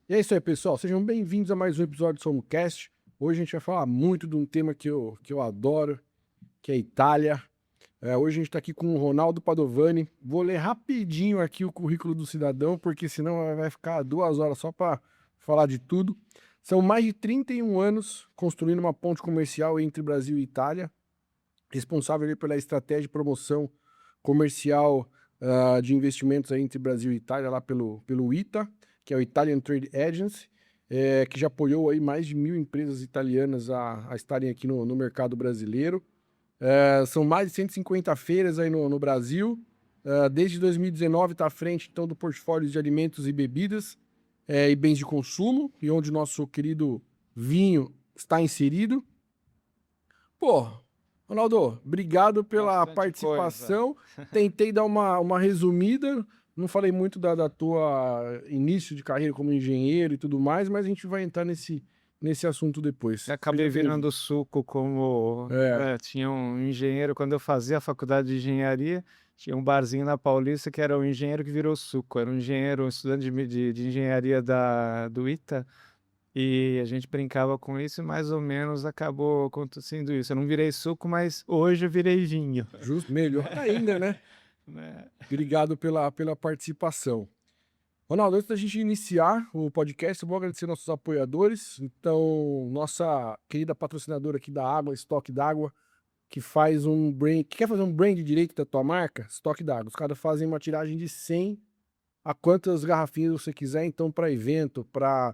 E é isso aí, pessoal. Sejam bem-vindos a mais um episódio do SomoCast. Hoje a gente vai falar muito de um tema que eu adoro, que é a Itália. Hoje a gente está aqui com o Ronaldo Padovani. Vou ler rapidinho aqui o currículo do cidadão, porque senão vai ficar 2 horas só para falar de tudo. São mais de 31 anos construindo uma ponte comercial entre Brasil e Itália, responsável ali pela estratégia de promoção comercial de investimentos aí entre Brasil e Itália, lá pelo ITA, que é o Italian Trade Agency, que já apoiou aí mais de 1.000 empresas italianas a estarem aqui no mercado brasileiro. São mais de 150 feiras aí no Brasil. Desde 2019 está à frente então do portfólio de alimentos e bebidas e bens de consumo, e onde o nosso querido vinho está inserido. Pô, Ronaldo, obrigado pela Bastante coisa. participação. Tentei dar uma resumida, não falei muito da tua início de carreira como engenheiro e tudo mais, mas a gente vai entrar nesse assunto depois. Eu Seja acabei bem-vindo. virando suco como... É, tinha um engenheiro, quando eu fazia a faculdade de engenharia, tinha um barzinho na Paulista que era o engenheiro que virou suco. Era um engenheiro, um estudante de engenharia do ITA, e a gente brincava com isso e mais ou menos acabou acontecendo isso. Eu não virei suco, mas hoje eu virei vinho. justo, melhor ainda, né? Né? Obrigado pela participação. Ronaldo, antes da gente iniciar o podcast, eu vou agradecer nossos apoiadores. Então, nossa querida patrocinadora aqui da água, Estoque d'Água, que faz um brand, que quer fazer um brand direito da tua marca, Estoque d'Água. Os caras fazem uma tiragem de 100 a quantas garrafinhas você quiser, então para evento, para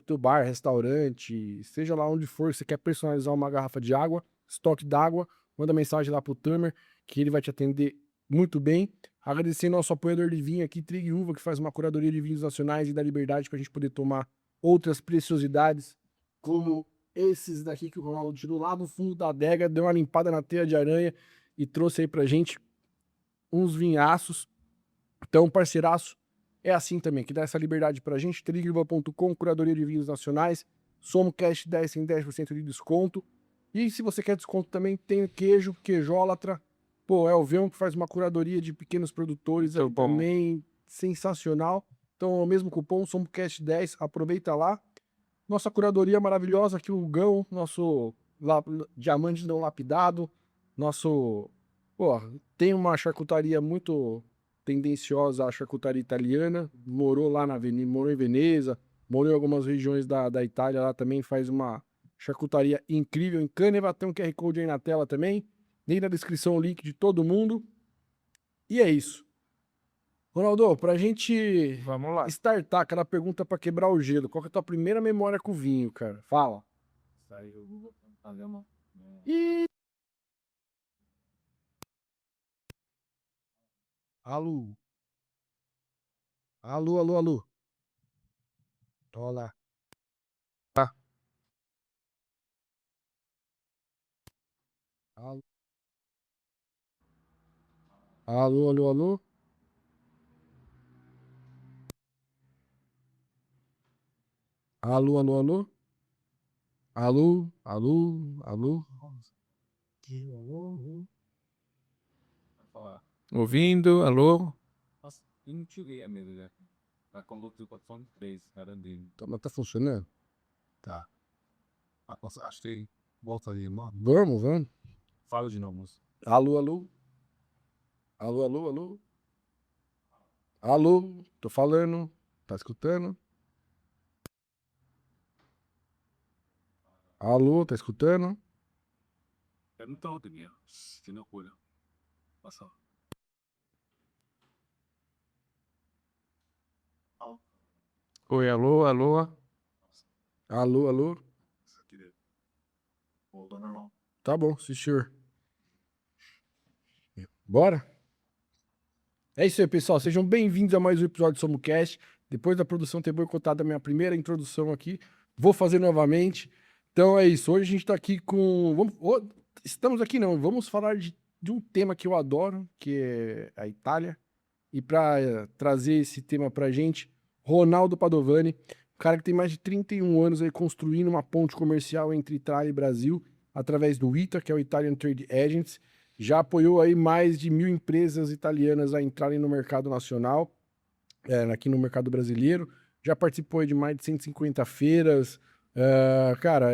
teu bar, restaurante, seja lá onde for, você quer personalizar uma garrafa de água, Estoque d'Água, manda mensagem lá pro Tamer, que ele vai te atender muito bem. Agradecer nosso apoiador de vinho aqui, Trig Uva, que faz uma curadoria de vinhos nacionais e da liberdade para a gente poder tomar outras preciosidades, como esses daqui que o Ronaldo tirou lá no fundo da adega, deu uma limpada na teia de aranha e trouxe aí pra gente uns vinhaços. Então, parceiraço, é assim também, que dá essa liberdade pra gente. Triguiva.com, curadoria de vinhos nacionais. SomoCast 10 em 10% de desconto. E se você quer desconto também, tem queijo, queijólatra. Pô, é o Veon que faz uma curadoria de pequenos produtores Muito aí bom. também, sensacional. Então, é o mesmo cupom, SomoCast10, aproveita lá. Nossa curadoria maravilhosa aqui, o Gão, nosso diamante não lapidado, nosso... Pô, tem uma charcutaria muito tendenciosa à charcutaria italiana, morou lá morou em Veneza, morou em algumas regiões da Itália, lá também faz uma charcutaria incrível. Em Caneva tem um QR Code aí na tela também, nem na descrição o link de todo mundo. E é isso. Ronaldo, pra gente Vamos lá. startar aquela pergunta pra quebrar o gelo, qual que é a tua primeira memória com vinho, cara? Fala. Saiu. Fazer uma... Ih, alô, alô, alô, alô. Olá. Tá. Alô, alô, alô, alô. Alô, alô, alô. Alô, alô, alô. Ouvindo, alô? Tá funcionando? Tá. Vamos, vamos. Fala de novo, moço. Alô, alô. Alô, alô, alô. Alô, tô falando. Tá escutando? Alô, tá escutando? Eu não tô ouvindo. Que loucura. Passou. Oi, alô, alô? Alô, alô. Isso aqui voltou normal. Tá bom, sim, senhor. Bora? É isso aí, pessoal. Sejam bem-vindos a mais um episódio do SomoCast. Depois da produção ter boicotado a minha primeira introdução aqui, vou fazer novamente. Então é isso. Hoje a gente tá aqui com. Estamos aqui não, vamos falar de um tema que eu adoro, que é a Itália. E para trazer esse tema pra gente, Ronaldo Padovani, um cara que tem mais de 31 anos aí construindo uma ponte comercial entre Itália e Brasil, através do ITA, que é o Italian Trade Agency. Já apoiou aí mais de 1.000 empresas italianas a entrarem no mercado nacional, aqui no mercado brasileiro. já participou aí de mais de 150 feiras. Cara,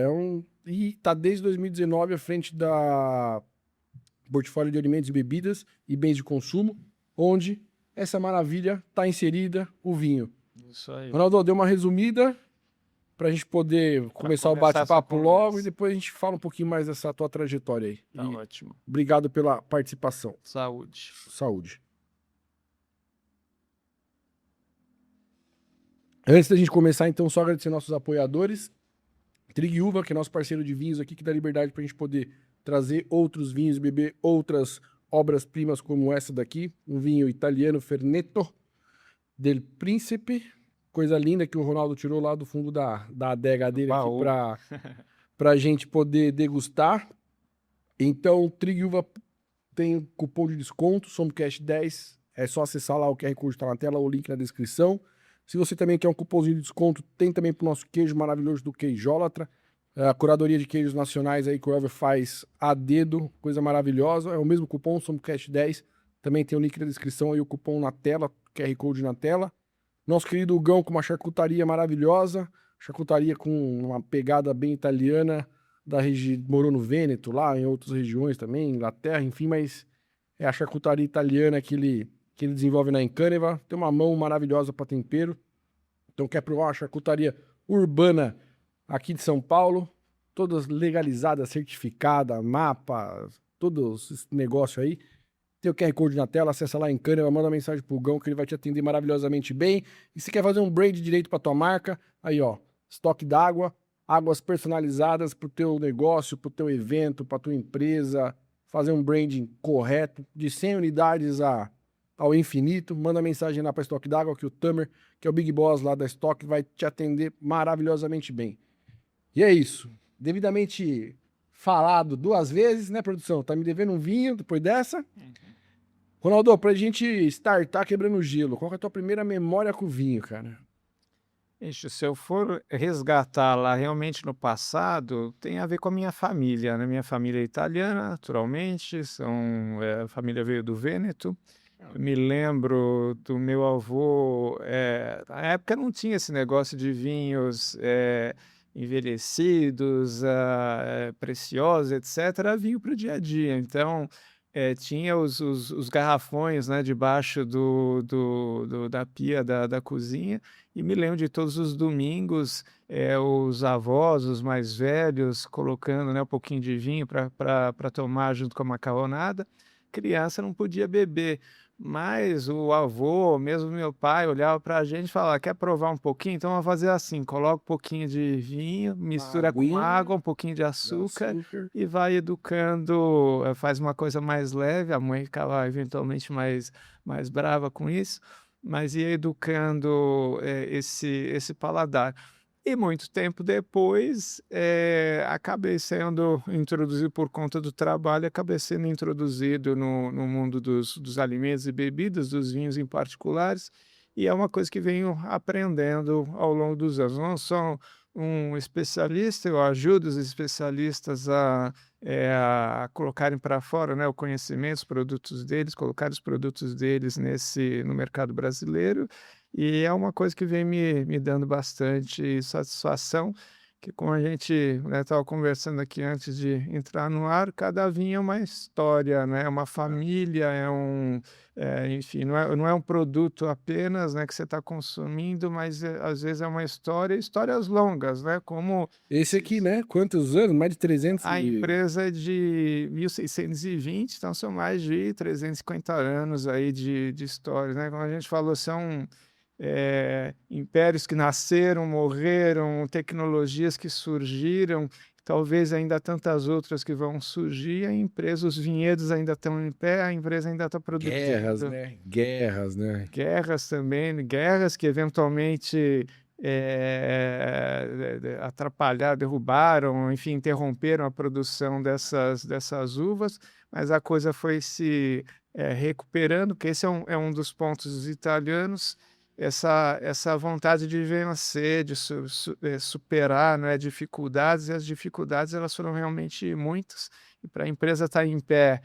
e tá desde 2019 à frente da portfólio de alimentos e bebidas e bens de consumo, onde essa maravilha está inserida, o vinho. Isso aí. Ronaldo, deu uma resumida para a gente poder começar o começar bate-papo essa logo conversa. e depois a gente fala um pouquinho mais dessa tua trajetória aí. Tá E ótimo. obrigado pela participação. Saúde. Saúde. Antes da gente começar, então, só agradecer nossos apoiadores. Trig Uva, que é nosso parceiro de vinhos aqui, que dá liberdade para a gente poder trazer outros vinhos e beber outras obras-primas como essa daqui. Um vinho italiano, Ferneto del Príncipe. Coisa linda que o Ronaldo tirou lá do fundo da adega dele aqui baú. para a gente poder degustar. Então, Trig Uva tem um cupom de desconto, SOMCAST10. É só acessar lá, o QR Code está na tela, o link na descrição. Se você também quer um cupomzinho de desconto, tem também pro nosso queijo maravilhoso do Queijólatra. A curadoria de queijos nacionais aí que o Ever faz a dedo, coisa maravilhosa. É o mesmo cupom, SOMCAST10. Também tem o link na descrição aí, o cupom na tela, QR Code na tela. Nosso querido Gão com uma charcutaria maravilhosa. Charcutaria com uma pegada bem italiana, da região, morou no Vêneto, lá em outras regiões também, Inglaterra, enfim, mas é a charcutaria italiana que ele desenvolve na Encâneva. Tem uma mão maravilhosa para tempero. Então quer provar uma charcutaria urbana aqui de São Paulo, todas legalizadas, certificada, mapa, todo esse negócio aí. Tem o QR Code na tela, acessa lá em Encâneva, manda uma mensagem pro Gão que ele vai te atender maravilhosamente bem. E se quer fazer um brand direito para tua marca, aí ó, estoque d'água, águas personalizadas pro teu negócio, pro teu evento, pra tua empresa, fazer um branding correto, de 100 unidades ao infinito. Manda mensagem lá para Estoque d'Água que o Tamer, que é o Big Boss lá da Estoque, vai te atender maravilhosamente bem. E é isso. Devidamente falado 2 vezes, né, produção? Tá me devendo um vinho depois dessa? Ronaldo, pra gente startar quebrando o gelo, qual que é a tua primeira memória com o vinho, cara? Ixi, se eu for resgatar lá realmente no passado, tem a ver com a minha família, né? Minha família é italiana, naturalmente, a família veio do Vêneto. Eu me lembro do meu avô, na época não tinha esse negócio de vinhos envelhecidos, preciosos, etc. Era vinho para o dia a dia. Então, tinha os garrafões, né, debaixo da pia da cozinha, e me lembro de todos os domingos, os avós, os mais velhos, colocando, né, um pouquinho de vinho para tomar junto com a macarronada. Criança não podia beber, mas o avô, mesmo meu pai, olhava para a gente e falava: quer provar um pouquinho? Então vamos fazer assim, coloca um pouquinho de vinho, mistura com água, um pouquinho de açúcar e vai educando, faz uma coisa mais leve. A mãe ficava eventualmente mais brava com isso, mas ia educando esse paladar. E muito tempo depois, acabei sendo introduzido por conta do trabalho, acabei sendo introduzido no mundo dos alimentos e bebidas, dos vinhos em particulares, e é uma coisa que venho aprendendo ao longo dos anos. Não sou um especialista, eu ajudo os especialistas a colocarem para fora, né, o conhecimento, os produtos deles, colocar os produtos deles no mercado brasileiro. E é uma coisa que vem me dando bastante satisfação, que como a gente estava conversando aqui antes de entrar no ar, cada vinho é uma história, né? É uma família, enfim, não é um produto apenas, né, que você está consumindo, mas às vezes é uma história, histórias longas, né? Como Esse aqui, né? Quantos anos? Mais de 300? a empresa é de 1620, então são mais de 350 anos aí de história, né? Como a gente falou, são impérios que nasceram, morreram, tecnologias que surgiram, talvez ainda tantas outras que vão surgir. A empresa, os vinhedos ainda estão em pé, a empresa ainda está produzindo. Guerras, né? Guerras também, guerras que eventualmente atrapalharam, derrubaram, enfim, interromperam a produção dessas uvas, mas a coisa foi se recuperando, porque esse é um dos pontos italianos, essa vontade de vencer, de superar, né, dificuldades, e as dificuldades elas foram realmente muitas, e para a empresa estar em pé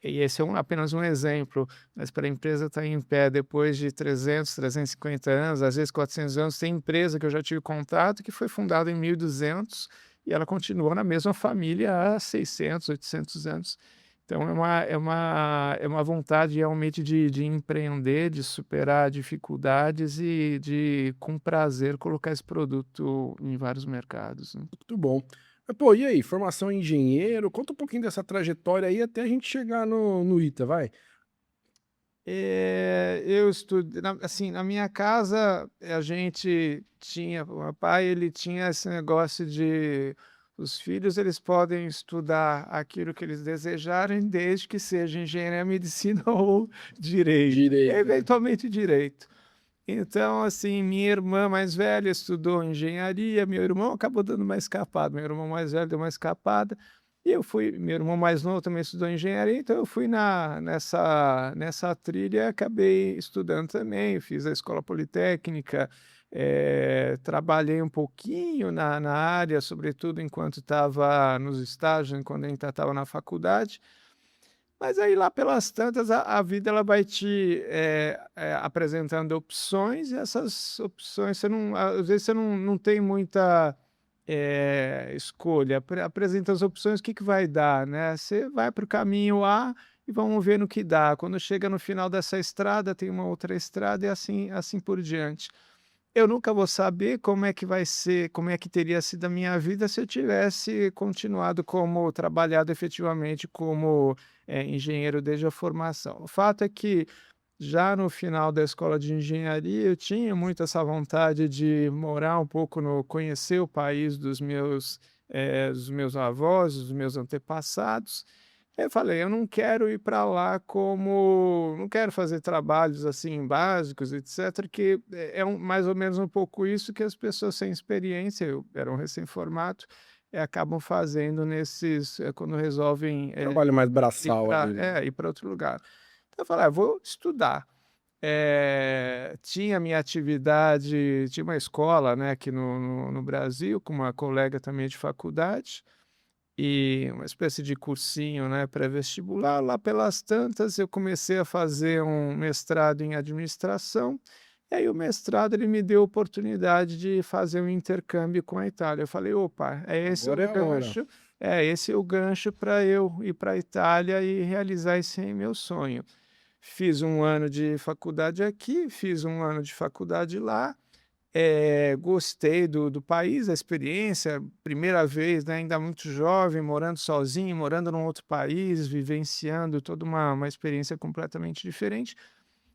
E esse é apenas um exemplo, mas para a empresa estar em pé depois de 300, 350 anos, às vezes 400 anos, tem empresa que eu já tive contato que foi fundada em 1200 e ela continua na mesma família há 600, 800 anos. Então é uma vontade realmente de empreender, de superar dificuldades e de, com prazer, colocar esse produto em vários mercados, né. Muito bom. Mas, pô, e aí, formação em engenheiro? Conta um pouquinho dessa trajetória aí até a gente chegar no ITA, vai. Eu estudei assim, na minha casa, a gente tinha o meu pai, ele tinha esse negócio de os filhos, eles podem estudar aquilo que eles desejarem, desde que seja engenharia, medicina ou direito, Direito, né? eventualmente direito. Então, assim, minha irmã mais velha estudou engenharia, meu irmão acabou dando uma escapada, meu irmão mais velho deu uma escapada, e meu irmão mais novo também estudou engenharia, então eu fui nessa trilha e acabei estudando também, fiz a escola politécnica, trabalhei um pouquinho na área, sobretudo enquanto estava nos estágios, enquanto ainda estava na faculdade, mas aí lá pelas tantas a vida ela vai te, apresentando opções e essas opções você não às vezes você não tem muita, escolha, apresenta as opções, o que que vai dar, né, você vai para o caminho A e vamos ver no que dá, quando chega no final dessa estrada tem uma outra estrada e assim por diante. Eu nunca vou saber como é que vai ser, como é que teria sido a minha vida se eu tivesse continuado como trabalhado efetivamente como, engenheiro desde a formação. O fato é que, já no final da escola de engenharia, eu tinha muito essa vontade de morar um pouco conhecer o país dos meus avós, dos meus antepassados. Eu falei: "Eu não quero ir para lá não quero fazer trabalhos, assim, básicos, etcétera", que é mais ou menos um pouco isso que as pessoas sem experiência, eu era um recém-formado, acabam fazendo quando resolvem, Trabalho mais ir braçal para ali, né? ir para outro lugar. Então eu falei: "Ah, vou estudar". Tinha minha atividade tinha uma escola, né, aqui no Brasil, com uma colega também de faculdade, e uma espécie de cursinho, né, pré-vestibular. Lá pelas tantas, eu comecei a fazer um mestrado em administração, e aí o mestrado ele me deu a oportunidade de fazer um intercâmbio com a Itália. Eu falei: "Opa, Agora é a hora. esse é o gancho para eu ir para a Itália e realizar esse meu sonho". Fiz um ano de faculdade aqui, fiz um ano de faculdade lá, gostei do país, da experiência, primeira vez, né, ainda muito jovem, morando sozinho, morando num outro país, vivenciando toda uma experiência completamente diferente.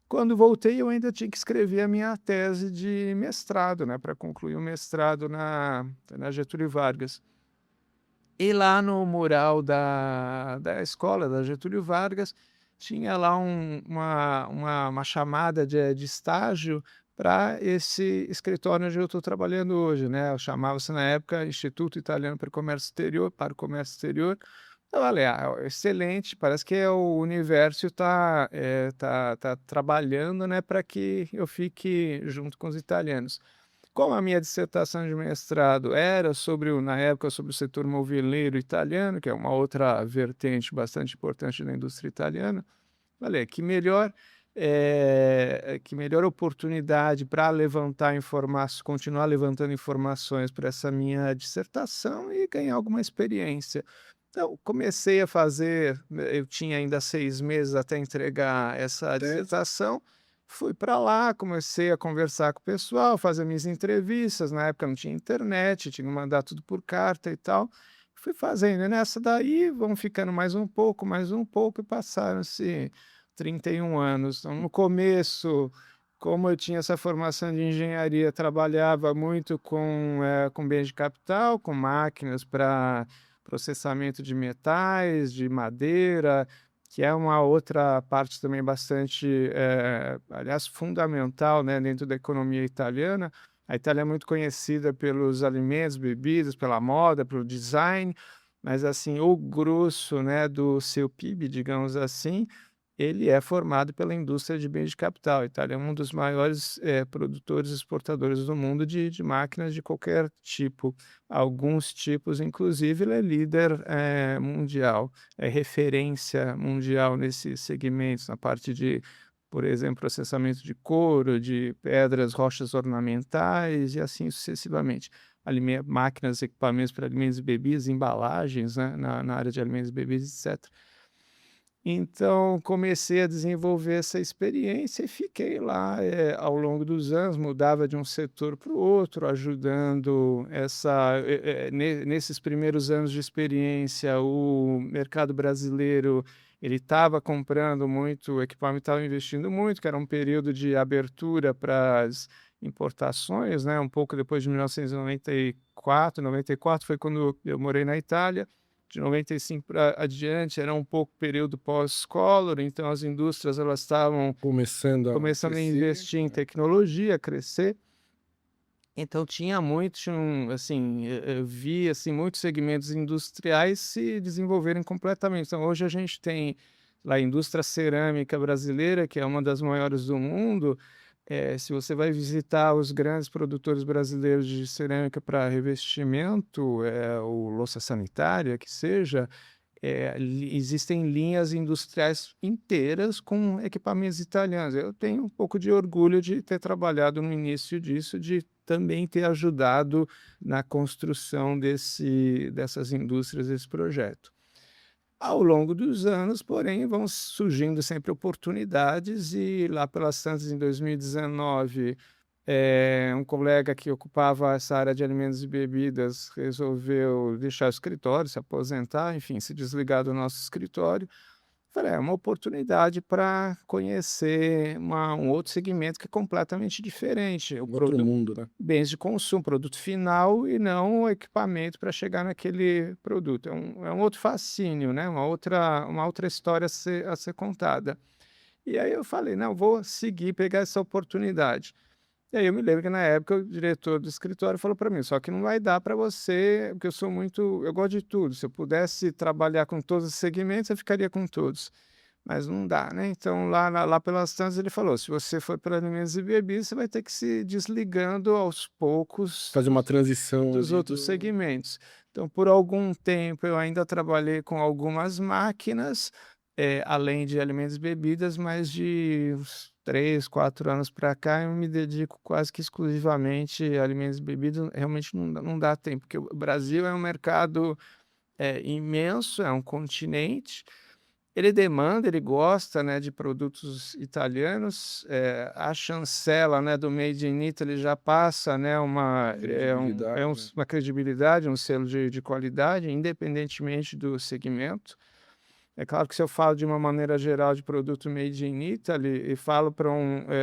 Quando voltei, eu ainda tinha que escrever a minha tese de mestrado, né, para concluir o mestrado na Getúlio Vargas. E lá no mural da escola, da Getúlio Vargas, tinha lá uma chamada de estágio para esse escritório onde eu estou trabalhando hoje, né, chamava-se na época Instituto Italiano para o Comércio Exterior. Eu falei: "Ah, excelente, parece que o universo tá trabalhando, né, para que eu fique junto com os italianos". Como a minha dissertação de mestrado era na época, sobre o setor moveleiro italiano, que é uma outra vertente bastante importante da indústria italiana, falei: que melhor oportunidade para continuar levantando informações para essa minha dissertação e ganhar alguma experiência. Então, comecei a fazer, eu tinha ainda 6 meses até entregar essa Tese. dissertação, fui para lá, comecei a conversar com o pessoal, fazer minhas entrevistas, na época não tinha internet, tinha que mandar tudo por carta e tal. Fui fazendo, e nessa daí vamos ficando mais um pouco, e passaram-se 31 anos. Então, no começo, como eu tinha essa formação de engenharia, trabalhava muito com bens de capital, com máquinas para processamento de metais, de madeira, que é uma outra parte também bastante, aliás, fundamental, né, dentro da economia italiana. A Itália é muito conhecida pelos alimentos, bebidas, pela moda, pelo design, mas assim, o grosso, né, do seu PIB, digamos assim, ele é formado pela indústria de bens de capital. A Itália é um dos maiores produtores e exportadores do mundo de máquinas de qualquer tipo. Alguns tipos, inclusive, ele é líder mundial, é referência mundial nesses segmentos, na parte de, por exemplo, processamento de couro, de pedras, rochas ornamentais e assim sucessivamente. Máquinas, equipamentos para alimentos e bebidas, embalagens, né, na área de alimentos e bebidas, etc. Então, comecei a desenvolver essa experiência e fiquei lá ao longo dos anos, mudava de um setor para o outro, ajudando nesses primeiros anos de experiência, o mercado brasileiro ele estava comprando muito equipamento, estava investindo muito, que era um período de abertura para as importações, né? Um pouco depois de 1994, 94 foi quando eu morei na Itália. De 95 para adiante era um pouco período pós-Collor, então as indústrias elas estavam Começando a começando a crescer, investir em né? tecnologia, crescer. Então assim, eu vi assim muitos segmentos industriais se desenvolverem completamente. Então hoje a gente tem lá a indústria cerâmica brasileira, que é uma das maiores do mundo. Se você vai visitar os grandes produtores brasileiros de cerâmica para revestimento, ou louça sanitária, que seja, existem linhas industriais inteiras com equipamentos italianos. Eu tenho um pouco de orgulho de ter trabalhado no início disso, de também ter ajudado na construção dessas indústrias, desse projeto. Ao longo dos anos, porém, vão surgindo sempre oportunidades e lá pelas tantas, em 2019, um colega que ocupava essa área de alimentos e bebidas resolveu deixar o escritório, se aposentar, enfim, se desligar do nosso escritório. Falei, é uma oportunidade para conhecer um outro segmento que é completamente diferente. O Outro produto mundo, né? bens de consumo, produto final e não o equipamento para chegar naquele produto. É um outro fascínio, né? Uma outra história a ser contada. E aí eu falei, não, vou seguir, pegar essa oportunidade. E aí eu me lembro que na época o diretor do escritório falou para mim, só que não vai dar para você, porque eu gosto de tudo. Se eu pudesse trabalhar com todos os segmentos, eu ficaria com todos. Mas não dá, né? Então, lá pelas tantas, ele falou: se você for para alimentos e bebidas, você vai ter que se desligando aos poucos Fazer uma transição dos ali outros do... segmentos. Então, por algum tempo, eu ainda trabalhei com algumas máquinas, além de alimentos e bebidas, mas de uns 3, 4 anos para cá, eu me dedico quase que exclusivamente a alimentos e bebidas. Realmente não dá tempo, porque o Brasil é um mercado imenso, é um continente. Ele demanda, ele gosta, né, de produtos italianos. A chancela, né, do Made in Italy já passa, né, Credibilidade, né? uma credibilidade, um selo de qualidade, independentemente do segmento. É claro que se eu falo de uma maneira geral de produto Made in Italy e falo para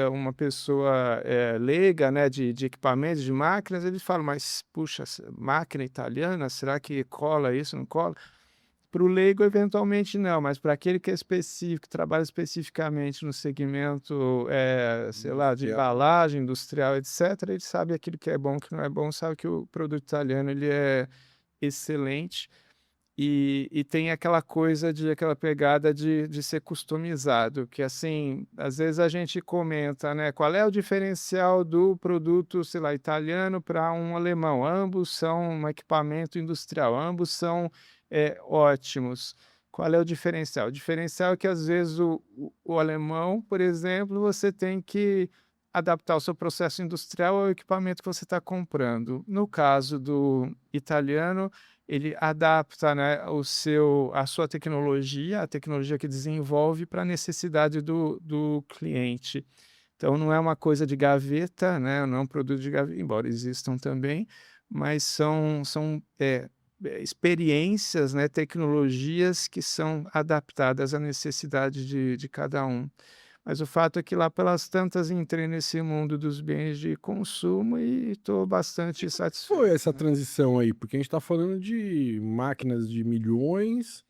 uma pessoa leiga, né, de equipamentos, de máquinas, eles falam, mas puxa, máquina italiana, será que cola isso, não cola? Para o leigo, eventualmente não, mas para aquele que é específico, trabalha especificamente no segmento, sei lá, de Industrial. embalagem, industrial, etc., ele sabe aquilo que é bom, que não é bom, sabe que o produto italiano ele é excelente e tem aquela pegada de ser customizado, que assim, às vezes a gente comenta, né, qual é o diferencial do produto, sei lá, italiano para um alemão? Ambos são um equipamento industrial, ambos são ótimos. Qual é o diferencial? O diferencial é que às vezes o alemão, por exemplo, você tem que adaptar o seu processo industrial ao equipamento que você está comprando. No caso do italiano, ele adapta, né, a sua tecnologia, a tecnologia que desenvolve para a necessidade do cliente. Então não é uma coisa de gaveta, né, não é um produto de gaveta, embora existam também, mas são experiências, né, tecnologias que são adaptadas à necessidade de cada um. Mas o fato é que lá pelas tantas entrei nesse mundo dos bens de consumo e estou bastante satisfeito. Foi essa transição aí? Porque a gente tá falando de máquinas de milhões.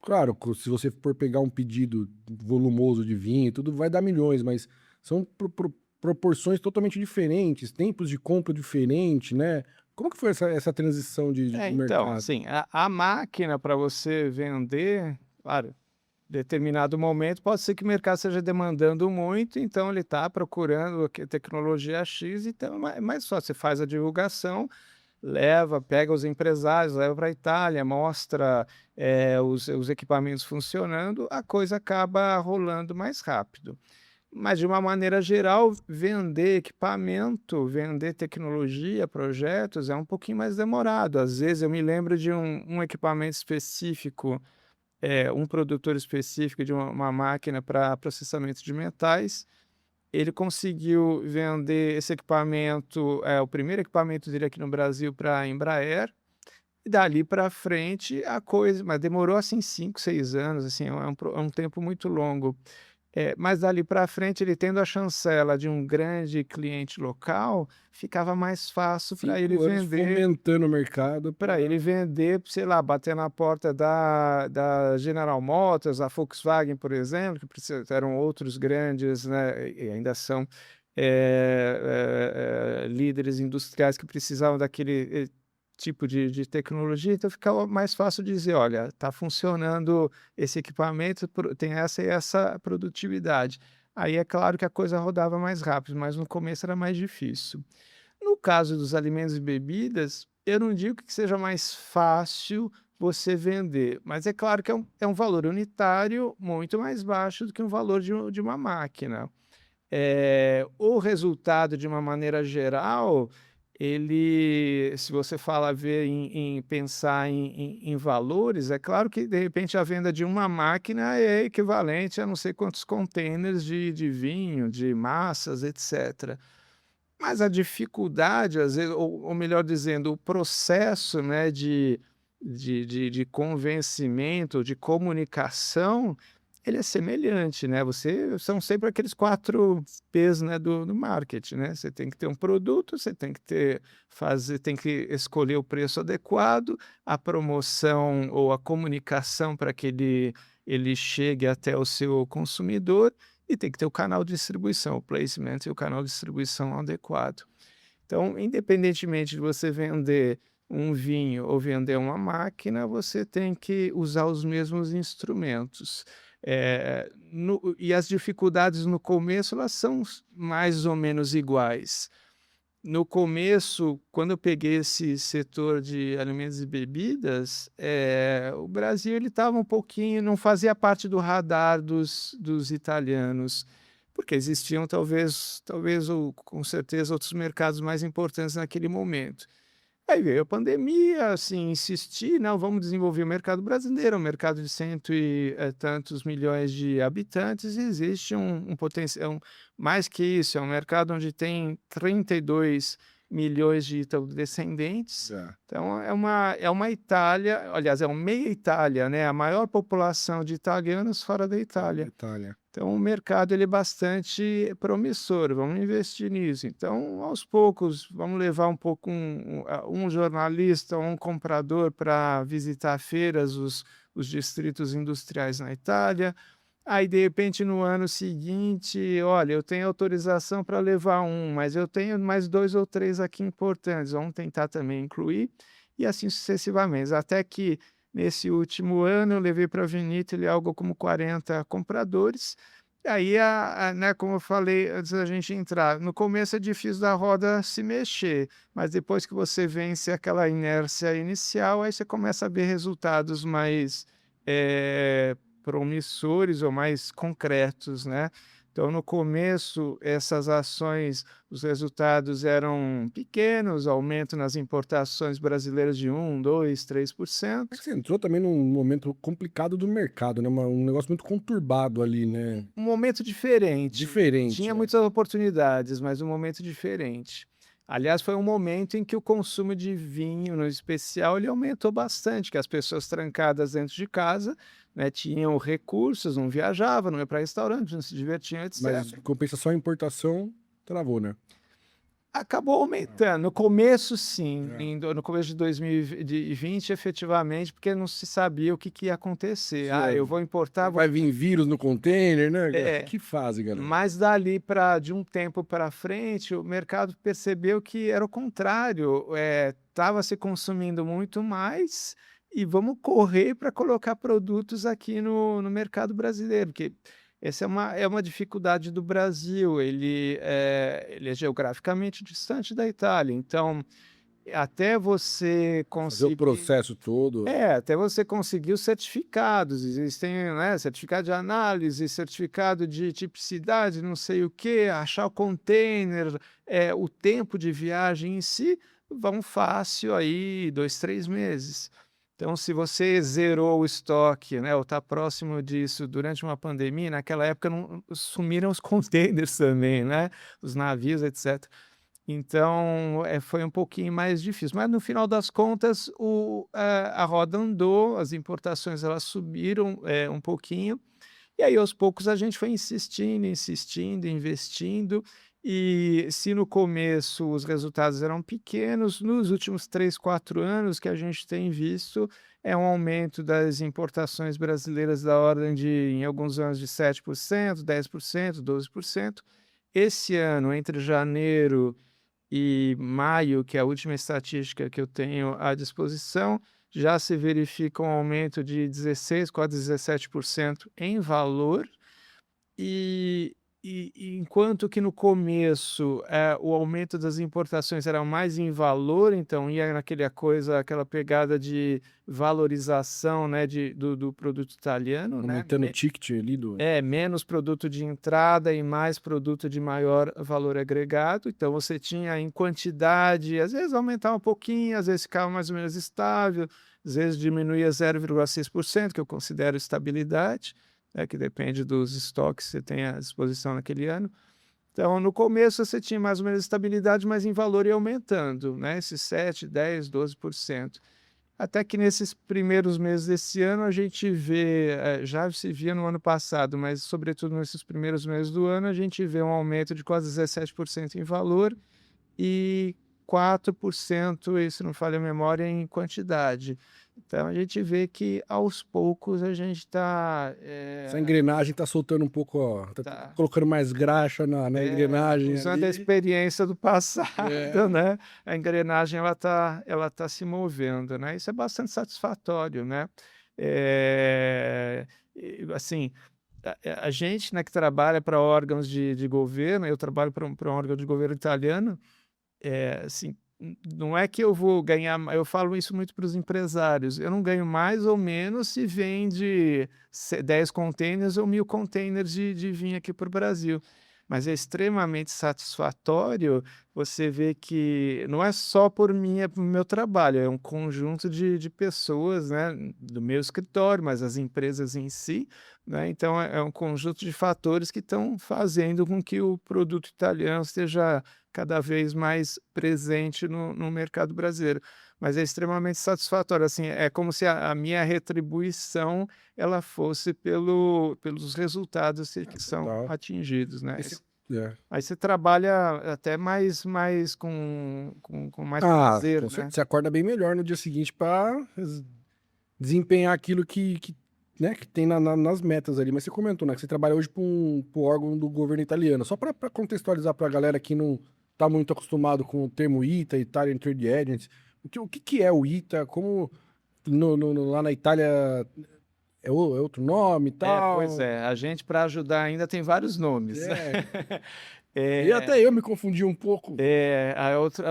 Claro, se você for pegar um pedido volumoso de vinho, tudo vai dar milhões, mas são proporções totalmente diferentes, tempos de compra diferentes, né? Como que foi essa transição de Então, mercado? assim, a máquina para você vender, claro, determinado momento, pode ser que o mercado esteja demandando muito, então ele está procurando tecnologia X, então é mais fácil. Você faz a divulgação, pega os empresários, leva para a Itália, mostra os equipamentos funcionando, a coisa acaba rolando mais rápido. Mas, de uma maneira geral, vender equipamento, vender tecnologia, projetos, é um pouquinho mais demorado. Às vezes, eu me lembro de um equipamento específico, um produtor específico de uma máquina para processamento de metais. Ele conseguiu vender esse equipamento, o primeiro equipamento dele aqui no Brasil, para a Embraer. E dali para frente a coisa, mas demorou assim 5, 6 anos, assim, é um tempo muito longo. Mas dali para frente, ele tendo a chancela de um grande cliente local, ficava mais fácil para ele 5 anos vender, fomentando o mercado. sei lá, bater na porta da General Motors, da Volkswagen, por exemplo, que eram outros grandes, né, e ainda são líderes industriais que precisavam daquele tipo de tecnologia, então ficava mais fácil dizer, olha, está funcionando esse equipamento, tem essa e essa produtividade. Aí é claro que a coisa rodava mais rápido, mas no começo era mais difícil. No caso dos alimentos e bebidas, eu não digo que seja mais fácil você vender, mas é claro que é um valor unitário muito mais baixo do que um valor de uma máquina. O resultado, de uma maneira geral, se você ver em pensar em valores, é claro que, de repente, a venda de uma máquina é equivalente a não sei quantos containers de vinho, de massas, etc. Mas a dificuldade, às vezes, ou melhor dizendo, o processo, né, de convencimento, de comunicação, ele é semelhante, né? São sempre aqueles 4 P's, né, do marketing, né? Você tem que ter um produto, você tem que tem que escolher o preço adequado, a promoção ou a comunicação para que ele chegue até o seu consumidor, e tem que ter o canal de distribuição, o placement e o canal de distribuição adequado. Então, independentemente de você vender um vinho ou vender uma máquina, você tem que usar os mesmos instrumentos. E as dificuldades no começo, elas são mais ou menos iguais. No começo, quando eu peguei esse setor de alimentos e bebidas, o Brasil ele estava um pouquinho, não fazia parte do radar dos italianos, porque existiam talvez ou com certeza outros mercados mais importantes naquele momento. Aí veio a pandemia, assim, insisti, não, vamos desenvolver o mercado brasileiro, um mercado de cento e tantos milhões de habitantes, e existe um potencial, mais que isso, é um mercado onde tem 32 milhões de descendentes. Então é uma Itália, aliás, é uma meia Itália, né? A maior população de italianos fora da Itália. Então o mercado ele é bastante promissor, vamos investir nisso. Então, aos poucos, vamos levar um pouco um jornalista, um comprador para visitar feiras, os distritos industriais na Itália. Aí, de repente, no ano seguinte, olha, eu tenho autorização para levar mas eu tenho mais 2 ou 3 aqui importantes, vamos tentar também incluir, e assim sucessivamente, até que nesse último ano eu levei para a Vinitaly algo como 40 compradores. E aí, né, como eu falei antes da gente entrar, no começo é difícil da roda se mexer, mas depois que você vence aquela inércia inicial, aí você começa a ver resultados mais promissores ou mais concretos, né? Então, no começo, essas ações, os resultados eram pequenos, aumento nas importações brasileiras de 1, 2, 3%. Você entrou também num momento complicado do mercado, né? Um negócio muito conturbado ali, né? Um momento diferente. Tinha é. muitas oportunidades, mas um momento diferente. Aliás, foi um momento em que o consumo de vinho, no especial, ele aumentou bastante, que as pessoas trancadas dentro de casa, né, tinham recursos, não viajavam, não iam para restaurante, não se divertiam, etc. Mas em compensação, a importação travou, né? Acabou aumentando. No começo, sim. No começo de 2020, efetivamente, porque não se sabia o que ia acontecer. Eu vou importar... Vai vir vírus no container, né? Que fase, galera? Mas de um tempo para frente, o mercado percebeu que era o contrário. Estava se consumindo muito mais e vamos correr para colocar produtos aqui no mercado brasileiro, porque essa é uma dificuldade do Brasil, ele é geograficamente distante da Itália, então até você Fazer o conseguir processo todo. até você conseguir os certificados, existem, né, certificado de análise, certificado de tipicidade, não sei o quê, achar o container, o tempo de viagem em si, vão fácil aí 2, 3 meses. Então, se você zerou o estoque, né, ou está próximo disso durante uma pandemia, naquela época não sumiram os containers também, né, os navios, etc. Então, foi um pouquinho mais difícil, mas no final das contas a roda andou, as importações elas subiram, um pouquinho, e aí aos poucos a gente foi insistindo, insistindo, investindo, e se no começo os resultados eram pequenos, nos últimos 3, 4 anos que a gente tem visto, é um aumento das importações brasileiras da ordem de, em alguns anos, de 7%, 10%, 12%. Esse ano, entre janeiro e maio, que é a última estatística que eu tenho à disposição, já se verifica um aumento de 16, quase 17% em valor, e enquanto que no começo, o aumento das importações era mais em valor, então ia aquela pegada de valorização, né, do produto italiano, né, Aumentando o ticket ali do. menos produto de entrada e mais produto de maior valor agregado. Então você tinha em quantidade, às vezes aumentava um pouquinho, às vezes ficava mais ou menos estável, às vezes diminuía 0,6%, que eu considero estabilidade, né, que depende dos estoques que você tem à disposição naquele ano. Então, no começo você tinha mais ou menos estabilidade, mas em valor ia aumentando, né, esses 7, 10, 12%. Até que nesses primeiros meses desse ano a gente vê, já se via no ano passado, mas sobretudo nesses primeiros meses do ano, a gente vê um aumento de quase 17% em valor e 4%, e se não falha a memória, em quantidade. Então a gente vê que aos poucos a gente está Essa engrenagem tá soltando um pouco, ó. Tá colocando mais graxa na engrenagem usando a ali. experiência do passado, É. né, a engrenagem ela tá se movendo, né, isso é bastante satisfatório, né. Assim, a gente, né, que trabalha para órgãos de governo, eu trabalho para um órgão de governo italiano, assim, não é que eu vou ganhar, eu falo isso muito para os empresários, eu não ganho mais ou menos se vende 10 containers ou 1.000 containers de vinho aqui para o Brasil, mas é extremamente satisfatório você ver que não é só por mim, é por meu trabalho, é um conjunto de pessoas, né, do meu escritório, mas as empresas em si, né, então é um conjunto de fatores que estão fazendo com que o produto italiano esteja cada vez mais presente no mercado brasileiro. Mas é extremamente satisfatório, assim, é como se a minha retribuição ela fosse pelos resultados que são Total. atingidos, né. É. Aí você trabalha até mais com mais Ah, prazer, com né. certeza. Você acorda bem melhor no dia seguinte para desempenhar aquilo que, né, que tem nas metas ali. Mas você comentou, né, que você trabalha hoje para um órgão do governo italiano. Só para contextualizar para a galera que não está muito acostumado com o termo ITA, Italian Trade Agency, o que é o ITA? Como lá na Itália é outro nome e Pois tal? é, a gente para ajudar ainda tem vários nomes. É. E Eh até eu me confundi um pouco.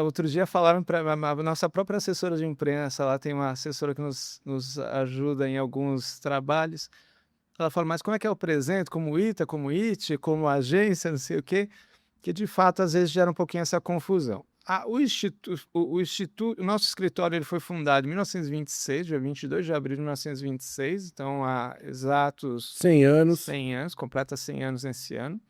outro dia falaram para a nossa própria assessora de imprensa, lá tem uma assessora que nos ajuda em alguns trabalhos, ela fala: "Mas como é que eu apresento? Como ITA, como IT, como agência, não sei o quê", que de fato às vezes gera um pouquinho essa confusão. O nosso escritório ele foi fundado em 1926, dia 22 de abril de 1926, então há exatos 100 anos. 100 anos, completa 100 anos nesse ano.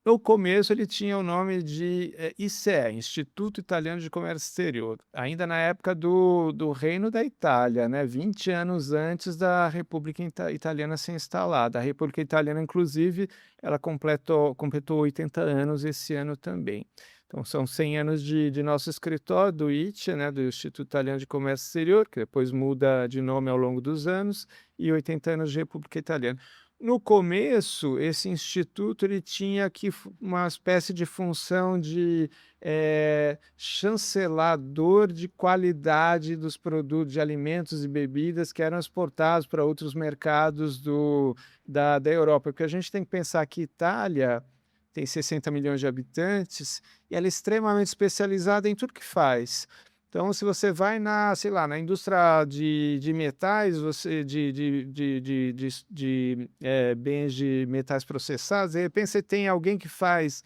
No começo ele tinha o nome de, ICE, Instituto Italiano de Comércio Exterior, ainda na época do Reino da Itália, né, 20 anos antes da República Italiana ser instalada. A República Italiana, inclusive, ela completou 80 anos esse ano também. Então são 100 anos de nosso escritório, do ITE, né, do Instituto Italiano de Comércio Exterior, que depois muda de nome ao longo dos anos, e 80 anos de República Italiana. No começo, esse instituto ele tinha uma espécie de função de chancelador de qualidade dos produtos de alimentos e bebidas que eram exportados para outros mercados da Europa. Porque a gente tem que pensar que Itália tem 60 milhões de habitantes e ela é extremamente especializada em tudo que faz. Então, se você vai sei lá, na indústria de metais, bens de metais processados, de repente você tem alguém que faz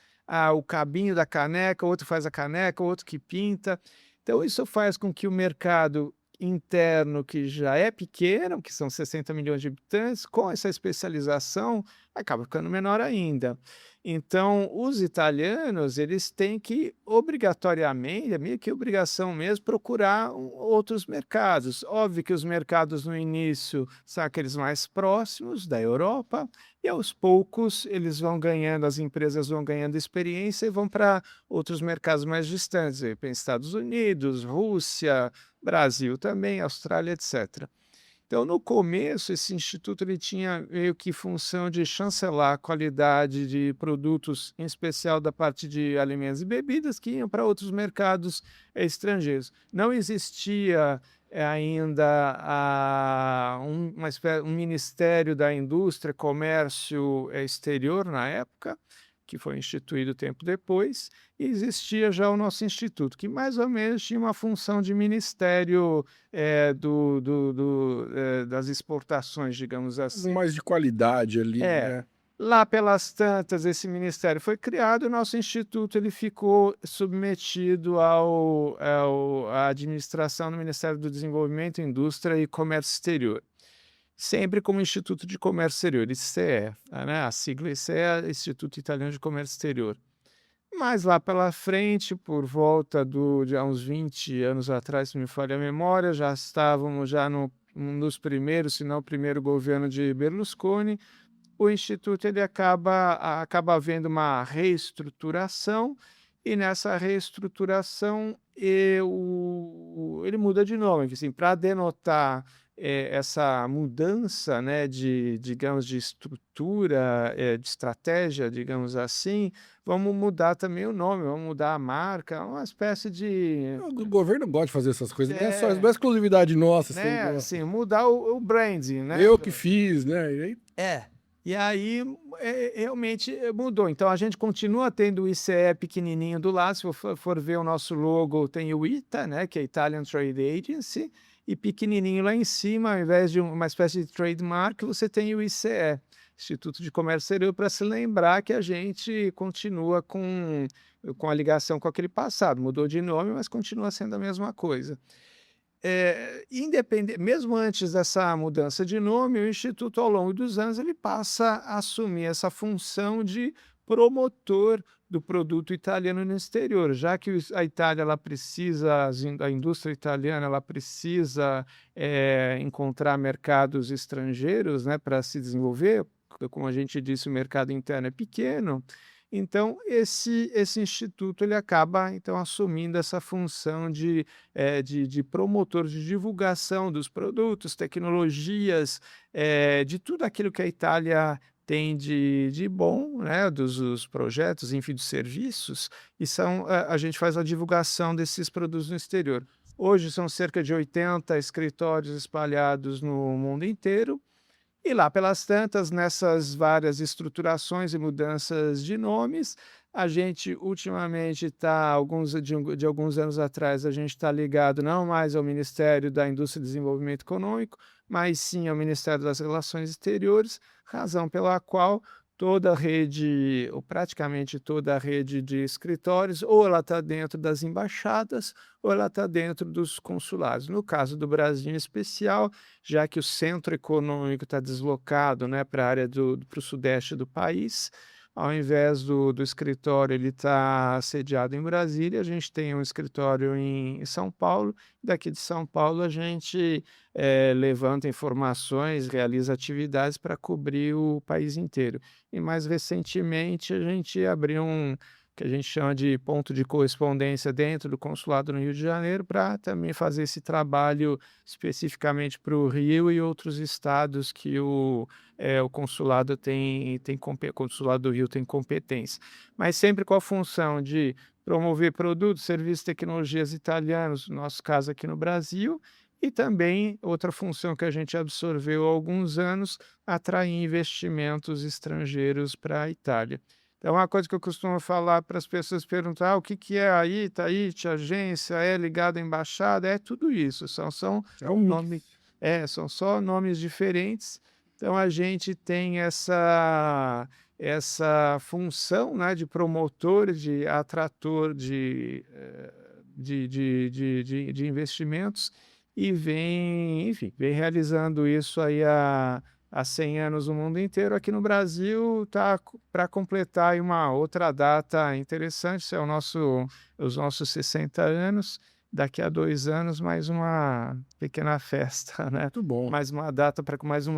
o cabinho da caneca, outro faz a caneca, outro que pinta. Então, isso faz com que o mercado interno, que já é pequeno, que são 60 milhões de habitantes, com essa especialização, acaba ficando menor ainda. Então, os italianos, eles têm que obrigatoriamente, é meio que obrigação mesmo, procurar outros mercados. Óbvio que os mercados no início são aqueles mais próximos da Europa, e aos poucos eles vão ganhando, as empresas vão ganhando experiência e vão para outros mercados mais distantes, de repente Estados Unidos, Rússia, Brasil também, Austrália, etc. Então, no começo, esse instituto ele tinha meio que função de chancelar a qualidade de produtos, em especial da parte de alimentos e bebidas, que iam para outros mercados estrangeiros. Não existia ainda um Ministério da Indústria, Comércio Exterior na época, que foi instituído tempo depois, e existia já o nosso instituto, que mais ou menos tinha uma função de ministério das exportações, digamos assim. Mais de qualidade ali, né? Lá pelas tantas, esse ministério foi criado, o nosso instituto ele ficou submetido à administração do Ministério do Desenvolvimento, Indústria e Comércio Exterior. Sempre como Instituto de Comércio Exterior, ICE, né? A sigla ICE é Instituto Italiano de Comércio Exterior. Mas lá pela frente, por volta de há uns 20 anos atrás, se me falha a memória, já estávamos num dos primeiros, se não o primeiro governo de Berlusconi, o Instituto ele acaba havendo uma reestruturação, e nessa reestruturação ele muda de nome, assim, para denotar essa mudança, né, digamos, de estrutura, de estratégia, digamos assim, vamos mudar também o nome, vamos mudar a marca, uma espécie de... O governo gosta de fazer essas coisas, não é exclusividade nossa. Né, assim, mudar o branding, né? Eu que fiz, né? E aí, E aí, realmente mudou. Então, a gente continua tendo o ICE pequenininho do lado. Se for ver o nosso logo, tem o ITA, né, que é Italian Trade Agency, e pequenininho lá em cima, ao invés de uma espécie de trademark, você tem o ICE, Instituto de Comércio Exterior, para se lembrar que a gente continua com a ligação com aquele passado. Mudou de nome, mas continua sendo a mesma coisa. Mesmo antes dessa mudança de nome, o Instituto, ao longo dos anos, ele passa a assumir essa função de promotor do produto italiano no exterior, já que a Itália ela precisa, a indústria italiana ela precisa encontrar mercados estrangeiros, né, para se desenvolver. Como a gente disse, o mercado interno é pequeno. Então, esse instituto ele acaba então assumindo essa função de promotor de divulgação dos produtos, tecnologias, de tudo aquilo que a Itália tem de bom, né, dos projetos, enfim, dos serviços, e a gente faz a divulgação desses produtos no exterior. Hoje são cerca de 80 escritórios espalhados no mundo inteiro. E lá pelas tantas, nessas várias estruturações e mudanças de nomes, a gente ultimamente está, de alguns anos atrás, a gente está ligado não mais ao Ministério da Indústria e Desenvolvimento Econômico, mas sim ao Ministério das Relações Exteriores, razão pela qual toda a rede, ou praticamente toda a rede de escritórios, ou ela está dentro das embaixadas, ou ela está dentro dos consulados. No caso do Brasil em especial, já que o centro econômico está deslocado, né, para a área para o sudeste do país, ao invés do escritório ele está sediado em Brasília, a gente tem um escritório em São Paulo. Daqui de São Paulo a gente levanta informações, realiza atividades para cobrir o país inteiro. E mais recentemente a gente abriu que a gente chama de ponto de correspondência dentro do consulado no Rio de Janeiro, para também fazer esse trabalho especificamente para o Rio e outros estados que o consulado consulado do Rio tem competência. Mas sempre com a função de promover produtos, serviços, tecnologias italianos, no nosso caso aqui no Brasil, e também outra função que a gente absorveu há alguns anos, atrair investimentos estrangeiros para a Itália. Então, uma coisa que eu costumo falar para as pessoas perguntar: o que que é a ITA, agência, é ligado à embaixada? É tudo isso, são É um mix. nome, são só nomes diferentes. Então, a gente tem essa função, né, de promotor, de atrator de investimentos, e enfim, vem realizando isso aí há 100 anos no mundo inteiro. Aqui no Brasil está para completar aí uma outra data interessante, isso é os nossos 60 anos. Daqui a 2 anos, mais uma pequena festa, né? Muito bom. Mais uma data, mais um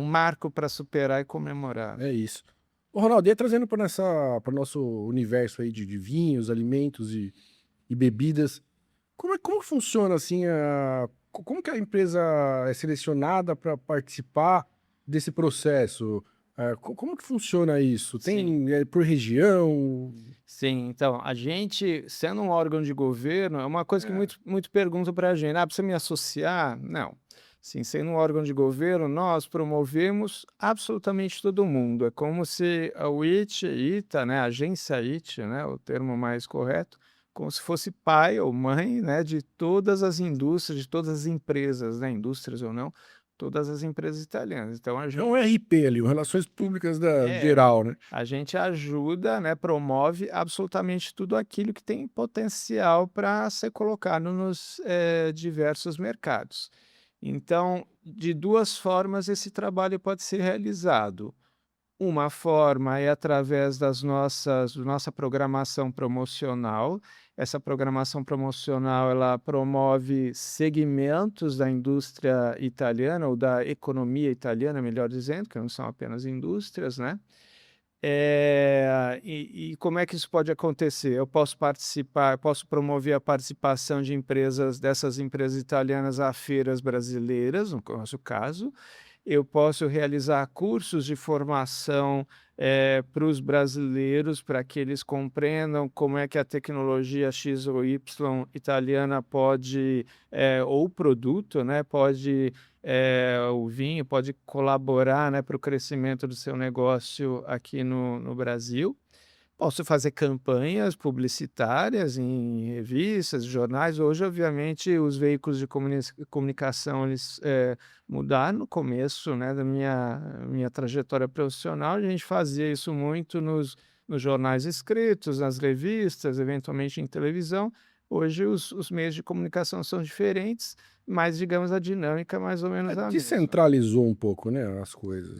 marco para superar e comemorar. É isso. Ô, Ronaldo, e aí trazendo para o nosso universo aí de vinhos, alimentos e bebidas, como funciona assim, como que a empresa é selecionada para participar desse processo? Como que funciona isso? Tem por região? Sim, então, a gente, sendo um órgão de governo, é uma coisa que muito perguntam para a gente: precisa me associar? Não. Sim, sendo um órgão de governo, nós promovemos absolutamente todo mundo. É como se a ITA, né, a agência ITA, né, o termo mais correto, como se fosse pai ou mãe, né, de todas as indústrias, de todas as empresas, né, indústrias ou não, todas as empresas italianas. Então, É um RP ali, o Relações Públicas geral, né? a gente ajuda, né, promove absolutamente tudo aquilo que tem potencial para ser colocado nos diversos mercados. Então, de 2 formas esse trabalho pode ser realizado. Uma forma é através nossa programação promocional. Essa programação promocional, ela promove segmentos da indústria italiana, ou da economia italiana, melhor dizendo, que não são apenas indústrias, né? E como é que isso pode acontecer? Eu posso promover a participação dessas empresas italianas a feiras brasileiras, no nosso caso. Eu posso realizar cursos de formação para os brasileiros, para que eles compreendam como é que a tecnologia X ou Y italiana pode, ou o produto, né, o vinho pode colaborar, né, para o crescimento do seu negócio aqui no Brasil. Posso fazer campanhas publicitárias em revistas, jornais. Hoje, obviamente, os veículos de comunicação, eles mudaram. No começo, né, da minha trajetória profissional, a gente fazia isso muito nos jornais escritos, nas revistas, eventualmente em televisão. Hoje os meios de comunicação são diferentes, mas, digamos, a dinâmica é mais ou menos a mesma. Descentralizou um pouco, né, as coisas.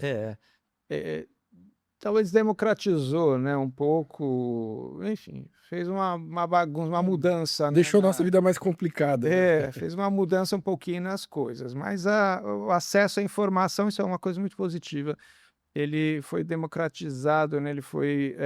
Talvez democratizou, né, um pouco, enfim, fez uma bagunça, uma mudança, né, Deixou nossa vida mais complicada. Né? fez uma mudança um pouquinho nas coisas, mas o acesso à informação, isso é uma coisa muito positiva. Ele foi democratizado, né, ele foi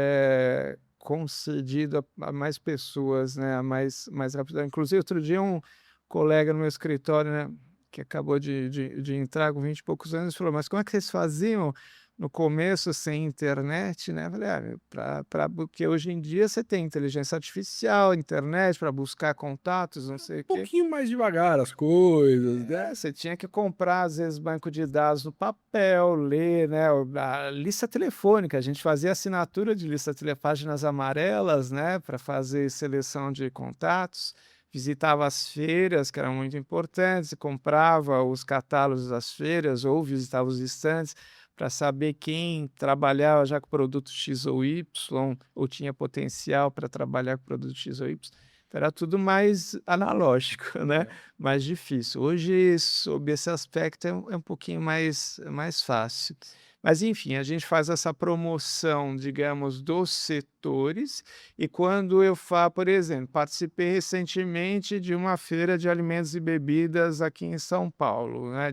concedido a mais pessoas, né, mais rápido. Inclusive, outro dia, um colega no meu escritório, né, que acabou de entrar com 20 e poucos anos, falou: mas como é que vocês faziam no começo sem internet, né? Eu falei: porque hoje em dia você tem inteligência artificial, internet para buscar contatos, não sei o quê. Um pouquinho mais devagar as coisas, né? Você tinha que comprar, às vezes, banco de dados no papel, ler, né? A lista telefônica, a gente fazia assinatura de páginas amarelas, né? Para fazer seleção de contatos. Visitava as feiras, que eram muito importantes, comprava os catálogos das feiras ou visitava os estandes para saber quem trabalhava já com produto X ou Y, ou tinha potencial para trabalhar com produto X ou Y. Então, era tudo mais analógico, né? Mais difícil. Hoje, sob esse aspecto, é um pouquinho mais fácil. Mas, enfim, a gente faz essa promoção, digamos, dos setores. E quando por exemplo, participei recentemente de uma feira de alimentos e bebidas aqui em São Paulo, né,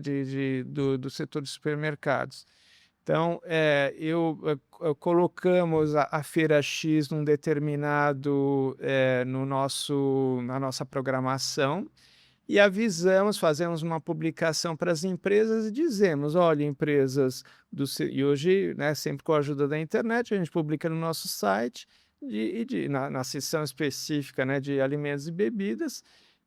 do setor de supermercados. Então, colocamos a Feira X num determinado, na nossa programação e avisamos, fazemos uma publicação para as empresas e dizemos: olha, empresas e hoje, né, sempre com a ajuda da internet, a gente publica no nosso site na seção específica, né, de alimentos e bebidas,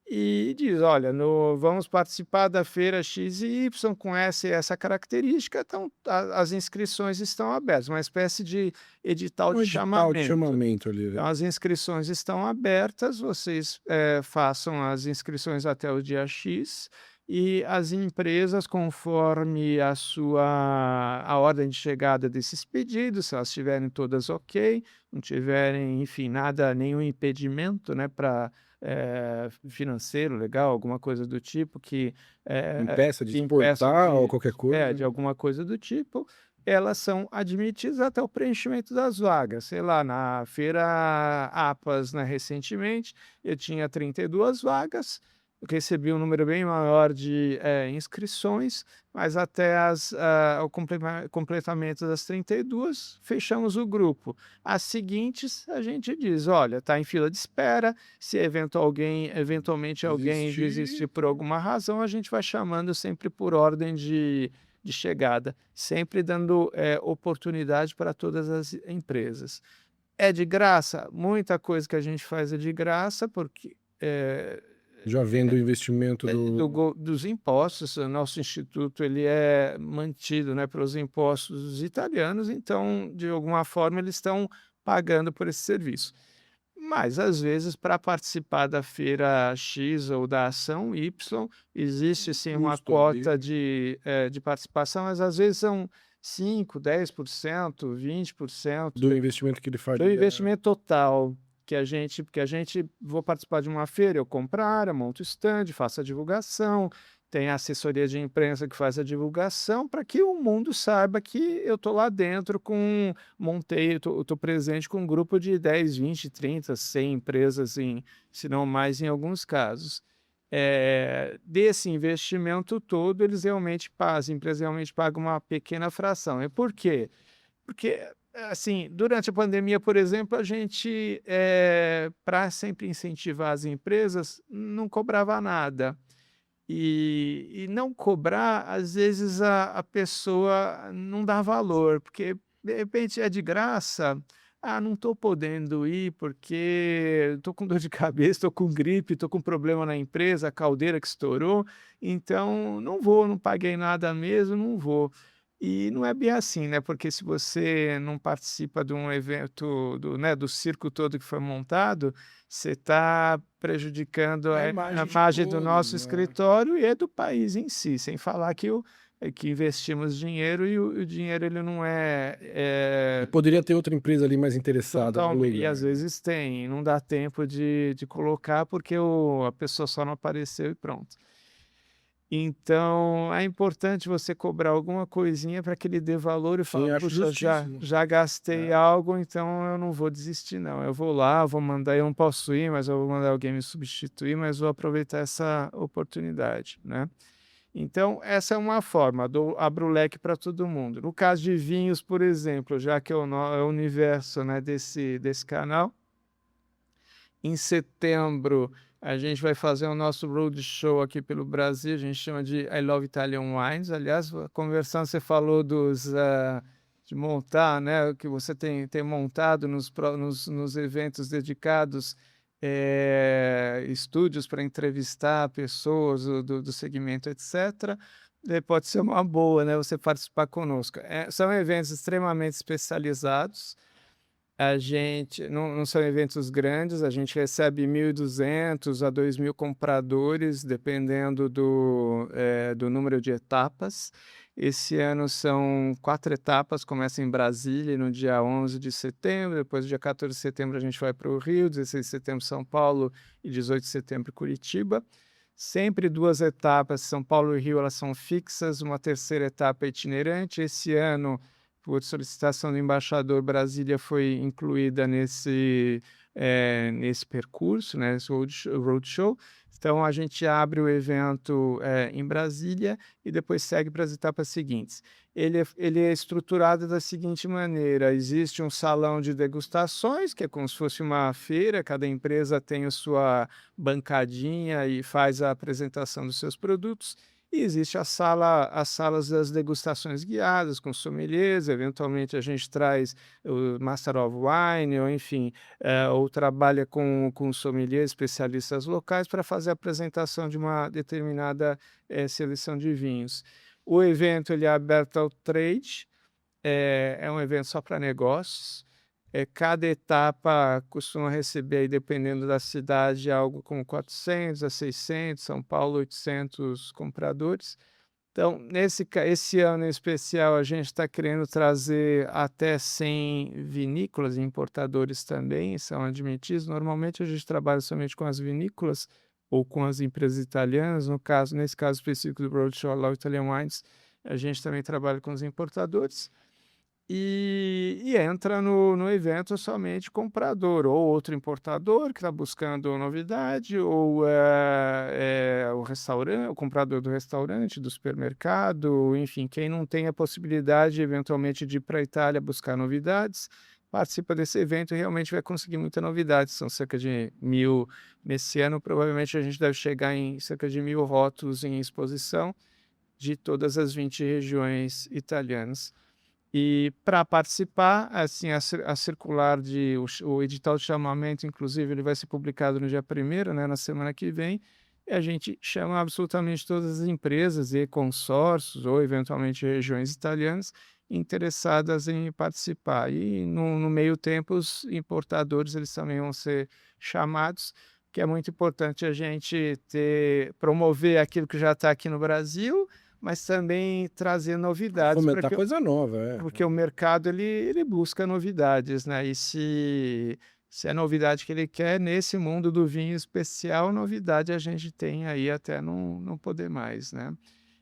e diz: olha, vamos participar da feira X e Y com essa e essa característica, então as inscrições estão abertas, uma espécie de edital Um de edital de chamamento. chamamento ali. Então, as inscrições estão abertas, vocês façam as inscrições até o dia X e as empresas, conforme a ordem de chegada desses pedidos, se elas estiverem todas ok, não tiverem, enfim, nenhum impedimento, né, para financeiro, legal, alguma coisa do tipo Impeça de que impeça exportar ou qualquer coisa. de alguma coisa do tipo, elas são admitidas até o preenchimento das vagas. Sei lá, na feira APAS, né, recentemente, eu tinha 32 vagas, eu recebi um número bem maior de inscrições, mas até o completamento das 32, fechamos o grupo. As seguintes, a gente diz: olha, está em fila de espera, se eventualmente alguém desistir por alguma razão, a gente vai chamando sempre por ordem de chegada, sempre dando oportunidade para todas as empresas. É de graça? Muita coisa que a gente faz é de graça, porque Já vendo o investimento dos impostos. O nosso instituto ele é mantido, né, pelos impostos italianos, então, de alguma forma, eles estão pagando por esse serviço. Mas, às vezes, para participar da feira X ou da ação Y, existe sim uma custo ali. quota de participação, mas às vezes são 5%, 10%, 20% do investimento que ele faria. do investimento total porque a gente vou participar de uma feira, eu comprar, eu monto o stand, faço a divulgação, tem a assessoria de imprensa que faz a divulgação para que o mundo saiba que eu estou lá dentro estou presente com um grupo de 10, 20, 30, 100 empresas, se não mais em alguns casos. Desse investimento todo, as empresas realmente pagam uma pequena fração. E por quê? Porque, assim, durante a pandemia, por exemplo, a gente, para sempre incentivar as empresas, não cobrava nada. E não cobrar, às vezes a pessoa não dá valor, porque de repente é de graça. Não estou podendo ir porque estou com dor de cabeça, estou com gripe, estou com problema na empresa, a caldeira que estourou, então não vou, não paguei nada mesmo, não vou. E não é bem assim, né? Porque se você não participa de um evento, do circo todo que foi montado, você está prejudicando A a imagem de imagem do todos, nosso né? escritório e do país em si, sem falar que investimos dinheiro e o dinheiro ele não Poderia ter outra empresa ali mais interessada no e lugar. às vezes tem, não dá tempo de colocar porque a pessoa só não apareceu e pronto. Então, é importante você cobrar alguma coisinha para que ele dê valor e Sim, fala: acho puxa, justíssimo. já gastei algo, então eu não vou desistir, não. Eu vou lá, vou mandar, eu não posso ir, mas eu vou mandar alguém me substituir, mas vou aproveitar essa oportunidade, né? Então, essa é uma forma, abro o leque para todo mundo. No caso de vinhos, por exemplo, já que é o universo, né, desse canal, em setembro, a gente vai fazer o nosso roadshow aqui pelo Brasil, a gente chama de I Love Italian Wines. Aliás, conversando, você falou de montar, né, o que você tem montado nos eventos dedicados, estúdios para entrevistar pessoas do segmento, etc. Pode ser uma boa, né, você participar conosco. São eventos extremamente especializados. A gente não são eventos grandes, a gente recebe 1.200 a 2.000 compradores, dependendo do número de etapas. Esse ano são 4 etapas, começa em Brasília no dia 11 de setembro, depois no dia 14 de setembro a gente vai para o Rio, 16 de setembro São Paulo e 18 de setembro Curitiba. Sempre 2 etapas, São Paulo e Rio, elas são fixas, uma terceira etapa itinerante. Esse ano, por solicitação do embaixador, Brasília foi incluída nesse percurso, né, nesse roadshow. Então, a gente abre o evento em Brasília e depois segue para as etapas seguintes. Ele é estruturado da seguinte maneira: existe um salão de degustações, que é como se fosse uma feira, cada empresa tem a sua bancadinha e faz a apresentação dos seus produtos. E existe as salas das degustações guiadas, com sommeliers, eventualmente a gente traz o Master of Wine, ou enfim, ou trabalha com sommeliers, especialistas locais, para fazer a apresentação de uma determinada seleção de vinhos. O evento ele é aberto ao trade, é um evento só para negócios. Cada etapa costuma receber, aí, dependendo da cidade, algo como 400 a 600, São Paulo 800 compradores. Então, esse ano em especial, a gente está querendo trazer até 100 vinícolas e importadores também, são admitidos. Normalmente a gente trabalha somente com as vinícolas ou com as empresas italianas. Nesse caso específico do Roadshow Law Italian Wines, a gente também trabalha com os importadores. E entra no evento somente comprador, ou outro importador que está buscando novidade, ou o restaurante, o comprador do restaurante, do supermercado, enfim, quem não tem a possibilidade, eventualmente, de ir para a Itália buscar novidades, participa desse evento e realmente vai conseguir muita novidade. São cerca de 1.000. Nesse ano, provavelmente, a gente deve chegar em cerca de 1.000 rótulos em exposição de todas as 20 regiões italianas. E para participar, assim, a circular o edital de chamamento, inclusive, ele vai ser publicado no dia 1º, né, na semana que vem, e a gente chama absolutamente todas as empresas e consórcios, ou eventualmente regiões italianas, interessadas em participar. E no meio tempo, os importadores eles também vão ser chamados, que é muito importante a gente promover aquilo que já está aqui no Brasil, mas também trazer novidades, Fomentar coisa nova, porque o mercado ele busca novidades, né? E se é novidade que ele quer, nesse mundo do vinho especial, novidade a gente tem aí até não poder mais, né?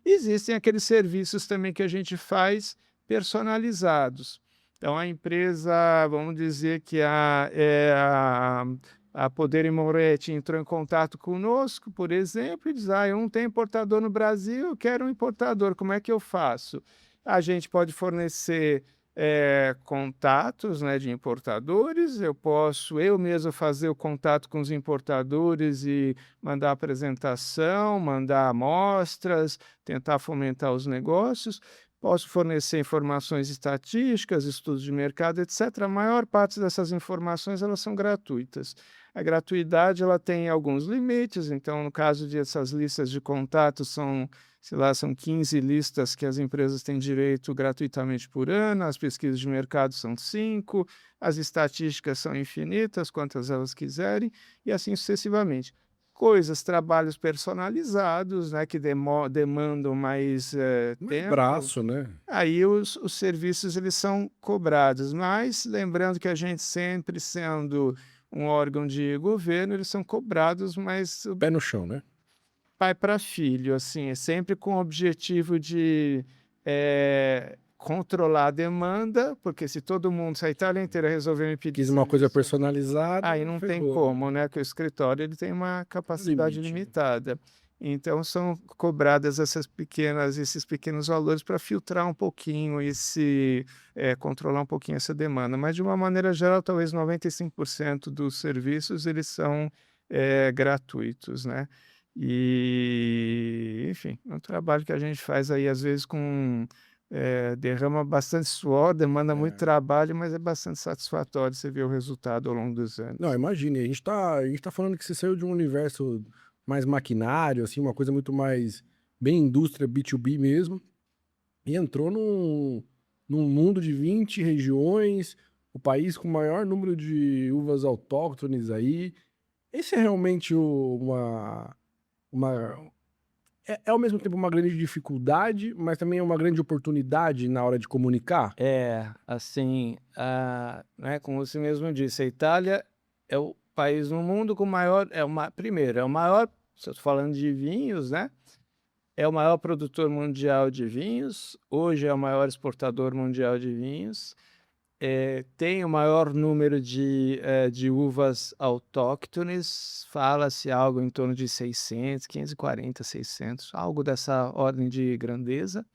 Existem aqueles serviços também que a gente faz personalizados. Então, a empresa, vamos dizer que a Poder e Moretti entrou em contato conosco, por exemplo, e diz: eu não tenho importador no Brasil, eu quero um importador, como é que eu faço? A gente pode fornecer contatos, né, de importadores, eu posso eu mesmo fazer o contato com os importadores e mandar apresentação, mandar amostras, tentar fomentar os negócios. Posso fornecer informações estatísticas, estudos de mercado, etc. A maior parte dessas informações elas são gratuitas. A gratuidade ela tem alguns limites, então, no caso dessas listas de contatos, são 15 listas que as empresas têm direito gratuitamente por ano, as pesquisas de mercado são 5, as estatísticas são infinitas, quantas elas quiserem, e assim sucessivamente. Trabalhos personalizados, né, que demandam mais tempo. braço, né? Aí os serviços eles são cobrados, mas lembrando que a gente sempre sendo um órgão de governo, eles são cobrados, mas Pé no chão, né? pai para filho, assim, é sempre com o objetivo de controlar a demanda, porque se a Itália inteira resolver me pedir Quis uma coisa serviço, personalizada. aí não tem ferrou. como, né? Que o escritório ele tem uma capacidade Limite, né? limitada. Então são cobradas esses pequenos valores para filtrar um pouquinho controlar um pouquinho essa demanda. Mas de uma maneira geral, talvez 95% dos serviços eles são gratuitos, né? E, enfim, é um trabalho que a gente faz aí às vezes derrama bastante suor, demanda muito trabalho, mas é bastante satisfatório você ver o resultado ao longo dos anos. Não, imagine, a gente tá falando que você saiu de um universo mais maquinário, assim, uma coisa muito mais bem indústria B2B mesmo, e entrou num mundo de 20 regiões, o país com o maior número de uvas autóctones aí. Esse é realmente ao mesmo tempo uma grande dificuldade, mas também é uma grande oportunidade na hora de comunicar? Assim, né, como você mesmo disse, a Itália é o país no mundo com maior, primeiro, é o maior, se eu estou falando de vinhos, né? É o maior produtor mundial de vinhos, hoje é o maior exportador mundial de vinhos, tem o maior número de uvas autóctones, fala-se algo em torno de 600, 540, 600, algo dessa ordem de grandeza.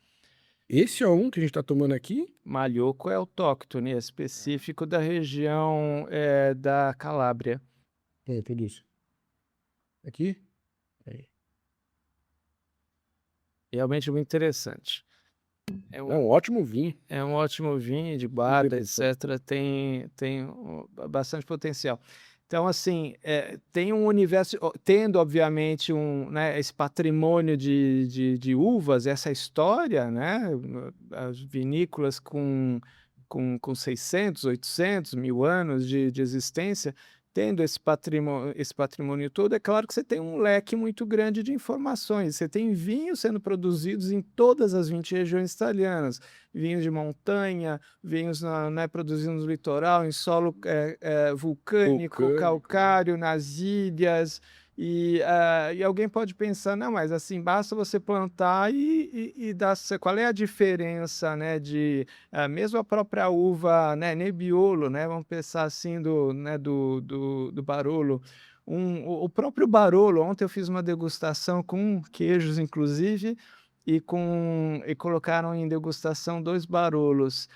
Esse é um que a gente tá tomando aqui? Malhoco é autóctone, é específico da região da Calábria. Tudo isso. Aqui? Realmente muito interessante. É um ótimo vinho. É um ótimo vinho de guarda, Interessante. etc. Tem bastante potencial. Então, assim, tem um universo, tendo, obviamente, né, esse patrimônio de uvas, essa história, né, as vinícolas com 600, 800, 1000 anos de existência, tendo esse patrimônio todo, é claro que você tem um leque muito grande de informações. Você tem vinhos sendo produzidos em todas as 20 regiões italianas, vinhos de montanha, vinhos né, produzidos no litoral, em solo vulcânico, calcário, nas ilhas. E alguém pode pensar, não, mas assim, basta você plantar e dar. Qual é a diferença, né, mesmo a própria uva, né, Nebbiolo, né, vamos pensar assim, do Barolo. O próprio Barolo, ontem eu fiz uma degustação com queijos, inclusive, e colocaram em degustação 2 Barolos.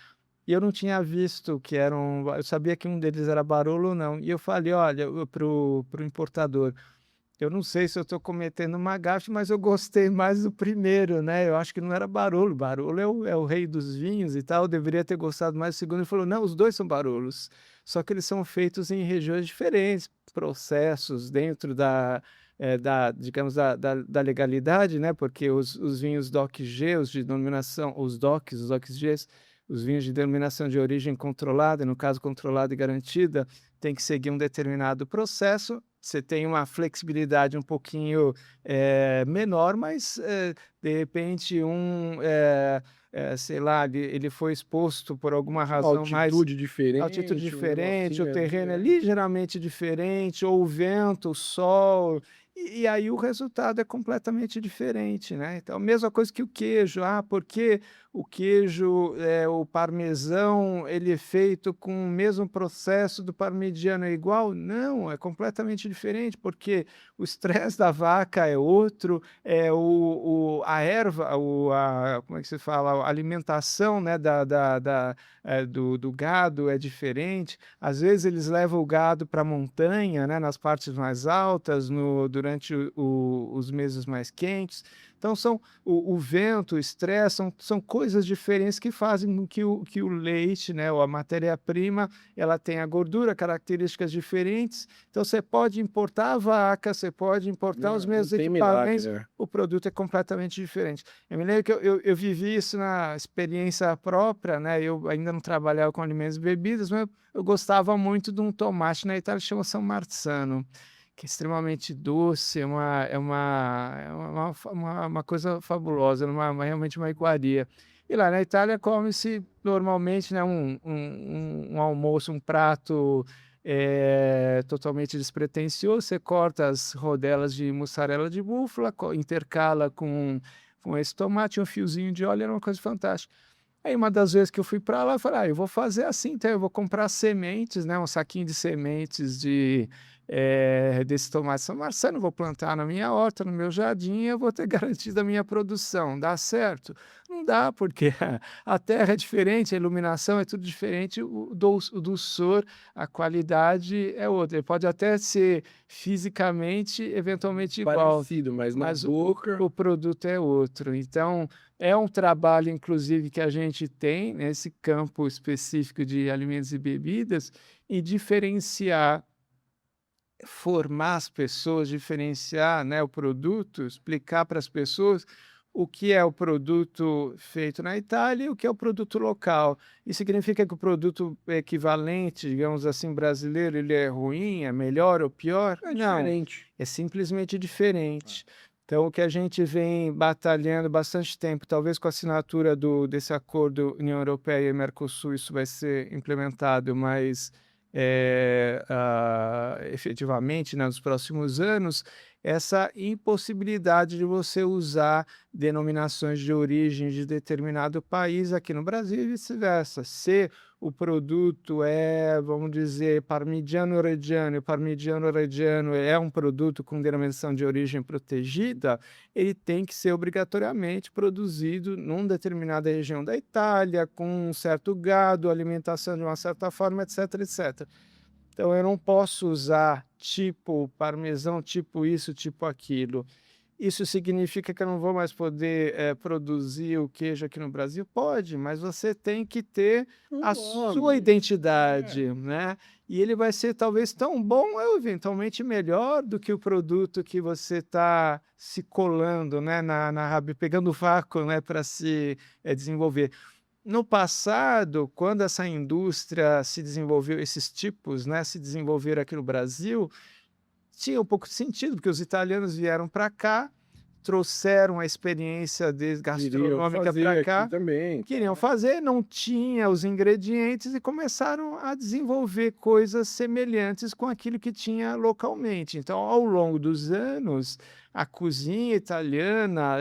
E eu não tinha visto que eram. Eu sabia que um deles era Barolo ou não. E eu falei, olha, pro importador. Eu não sei se eu estou cometendo uma gafe, mas eu gostei mais do primeiro, né? Eu acho que não era Barolo. Barolo é o rei dos vinhos e tal. Eu deveria ter gostado mais do segundo. Ele falou: não, os dois são Barolos. Só que eles são feitos em regiões diferentes, processos dentro digamos, da legalidade, né? Porque os vinhos DOC G, os de denominação, os DOCs G, os vinhos de denominação de origem controlada, no caso controlada e garantida, tem que seguir um determinado processo. Você tem uma flexibilidade um pouquinho menor, mas de repente sei lá, ele foi exposto por alguma razão mais Altitude diferente. altitude diferente, um o terreno é negocinho ali, ligeiramente diferente, ou o vento, o sol, e aí o resultado é completamente diferente, né? Então, a mesma coisa que o queijo. Porque o queijo, o parmesão, ele é feito com o mesmo processo do parmigiano, é igual? Não, é completamente diferente, porque o estresse da vaca é outro, a erva, como é que se fala? A alimentação, né, do gado é diferente. Às vezes eles levam o gado para a montanha, né, nas partes mais altas, durante os meses mais quentes. Então, o vento, o estresse, são coisas diferentes que fazem com que o leite, né, ou a matéria-prima, ela tenha gordura, características diferentes. Então, você pode importar a vaca, você pode importar os mesmos tem milagre, equipamentos, né? o produto é completamente diferente. Eu me lembro que eu vivi isso na experiência própria, né? Eu ainda não trabalhava com alimentos e bebidas, mas eu gostava muito de um tomate na Itália que chama San Marzano, que é extremamente doce, uma coisa fabulosa, realmente uma iguaria. E lá na Itália come-se normalmente, né, um almoço, um prato totalmente despretensioso. Você corta as rodelas de mussarela de búfala, intercala com esse tomate, um fiozinho de óleo, era uma coisa fantástica. Aí uma das vezes que eu fui para lá, eu falei, eu vou fazer assim, então eu vou comprar sementes, né, um saquinho de sementes desse tomate São Marcelo, vou plantar na minha horta, no meu jardim, e eu vou ter garantido a minha produção. Dá certo? Não dá, porque a terra é diferente, a iluminação é tudo diferente, o doçor, a qualidade é outra. Ele pode até ser fisicamente, eventualmente igual, Parecido, mas na mas boca. o produto é outro. Então, é um trabalho, inclusive, que a gente tem nesse campo específico de alimentos e bebidas, e diferenciar, formar as pessoas, diferenciar, né, o produto, explicar para as pessoas o que é o produto feito na Itália e o que é o produto local. Isso significa que o produto equivalente, digamos assim, brasileiro, ele é ruim, é melhor ou pior? É Não, diferente. é simplesmente diferente. Então, o que a gente vem batalhando bastante tempo, talvez com a assinatura desse acordo União Europeia e Mercosul, isso vai ser implementado, mas efetivamente, né, nos próximos anos, essa impossibilidade de você usar denominações de origem de determinado país aqui no Brasil e vice-versa. Se o produto é, vamos dizer, Parmigiano Reggiano, e o Parmigiano Reggiano é um produto com denominação de origem protegida, ele tem que ser obrigatoriamente produzido numa determinada região da Itália, com um certo gado, alimentação de uma certa forma, etc, etc. Então eu não posso usar tipo parmesão, tipo isso, tipo aquilo. Isso significa que eu não vou mais poder, produzir o queijo aqui no Brasil? Pode, mas você tem que ter Um a sua nome. identidade, né. E ele vai ser talvez tão bom ou eventualmente melhor do que o produto que você está se colando, né, na rabi pegando o vácuo, né, para se, desenvolver. No passado, quando essa indústria se desenvolveu, esses tipos, né, se desenvolveram aqui no Brasil, tinha um pouco de sentido, porque os italianos vieram para cá, trouxeram a experiência deles Queriam gastronômica fazer para aqui cá, também. queriam fazer, não tinha os ingredientes e começaram a desenvolver coisas semelhantes com aquilo que tinha localmente. Então, ao longo dos anos, a cozinha italiana,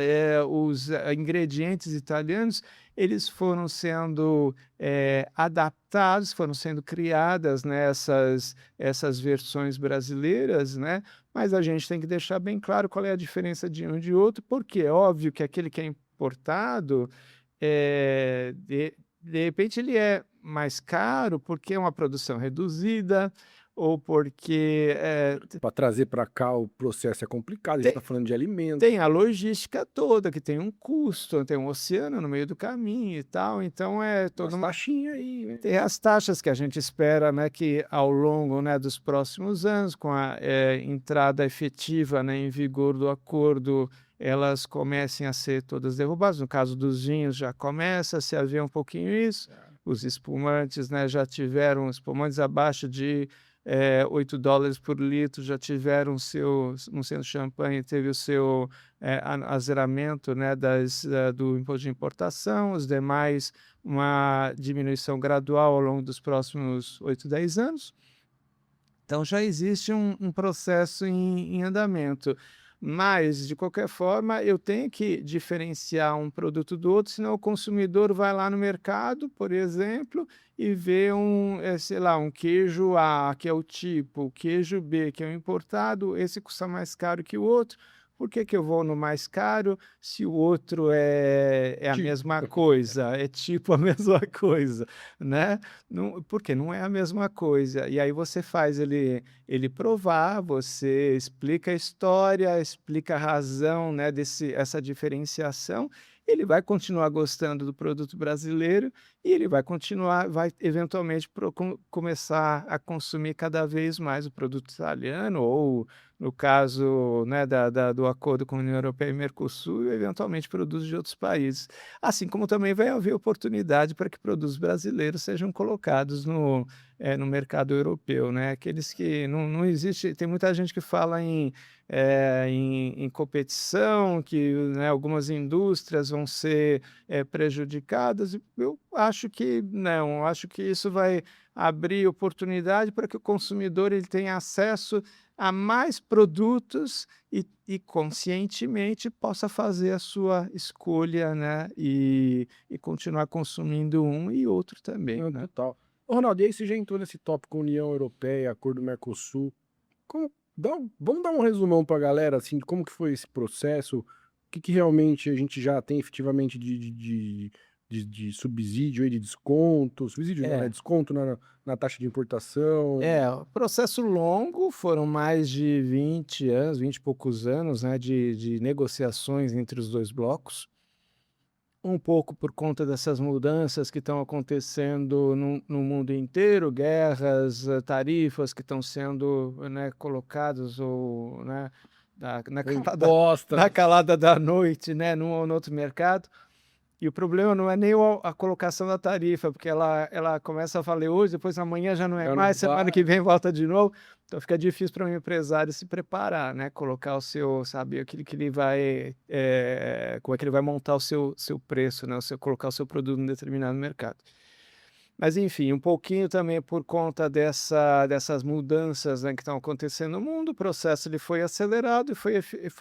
os ingredientes italianos, eles foram sendo adaptados, foram sendo criadas, né, essas versões brasileiras, né? Mas a gente tem que deixar bem claro qual é a diferença de um e de outro, porque é óbvio que aquele que é importado, de repente ele é mais caro porque é uma produção reduzida ou porque, Para trazer para cá o processo é complicado, a gente tem está falando de alimento. tem a logística toda, que tem um custo, tem um oceano no meio do caminho e tal, então é toda Umas uma taxinhas aí, né? tem as taxas que a gente espera, né, que ao longo, né, dos próximos anos, com a entrada efetiva, né, em vigor do acordo, elas comecem a ser todas derrubadas. No caso dos vinhos já começa a se haver um pouquinho isso. Os espumantes, né, já tiveram espumantes abaixo de $8 por litro, já tiveram o seu, não sendo champanhe, teve o seu azeramento, né, do imposto de importação, os demais uma diminuição gradual ao longo dos próximos 8, 10 anos. Então já existe um processo em andamento. Mas, de qualquer forma, eu tenho que diferenciar um produto do outro, senão o consumidor vai lá no mercado, por exemplo, e vê sei lá, um queijo A, que é o tipo, o queijo B, que é o importado, esse custa mais caro que o outro. Por que que eu vou no mais caro se o outro é a Tipo. mesma coisa, é tipo a mesma coisa, né? Não, porque não é a mesma coisa. E aí você faz ele provar, você explica a história, explica a razão, né, essa diferenciação, ele vai continuar gostando do produto brasileiro e ele vai continuar, vai eventualmente começar a consumir cada vez mais o produto italiano ou, no caso, né, do acordo com a União Europeia e Mercosul, e eventualmente produtos de outros países. Assim como também vai haver oportunidade para que produtos brasileiros sejam colocados no mercado europeu, né? Aqueles que não existe, tem muita gente que fala em competição, que, né, algumas indústrias vão ser prejudicadas. Eu acho que não, acho que isso vai abrir oportunidade para que o consumidor ele tenha acesso a mais produtos e conscientemente possa fazer a sua escolha, né, e continuar consumindo um e outro também, Não, né. total. Ô, Ronaldo, e aí você já entrou nesse tópico União Europeia, Acordo Mercosul. Vamos dar um resumão para a galera, assim, de como que foi esse processo, o que realmente a gente já tem efetivamente de subsídio aí, de desconto, subsídio não, né? É. Desconto na taxa de importação. Processo longo, foram mais de 20 anos, 20 e poucos anos, né, de negociações entre os 2 blocos. Um pouco por conta dessas mudanças que estão acontecendo no mundo inteiro, guerras, tarifas que estão sendo, né, colocadas ou, né, na calada Imposta. na calada da noite, né, num ou no outro mercado. E o problema não é nem a colocação da tarifa, porque ela começa a valer hoje, depois amanhã já não é Já não mais, semana vai. que vem volta de novo. Então fica difícil para um empresário se preparar, né, colocar o seu, sabe, aquilo que ele vai, como é que ele vai montar o seu preço, né, colocar o seu produto em determinado mercado. Mas, enfim, um pouquinho também por conta dessas mudanças, né, que estão acontecendo no mundo, o processo ele foi acelerado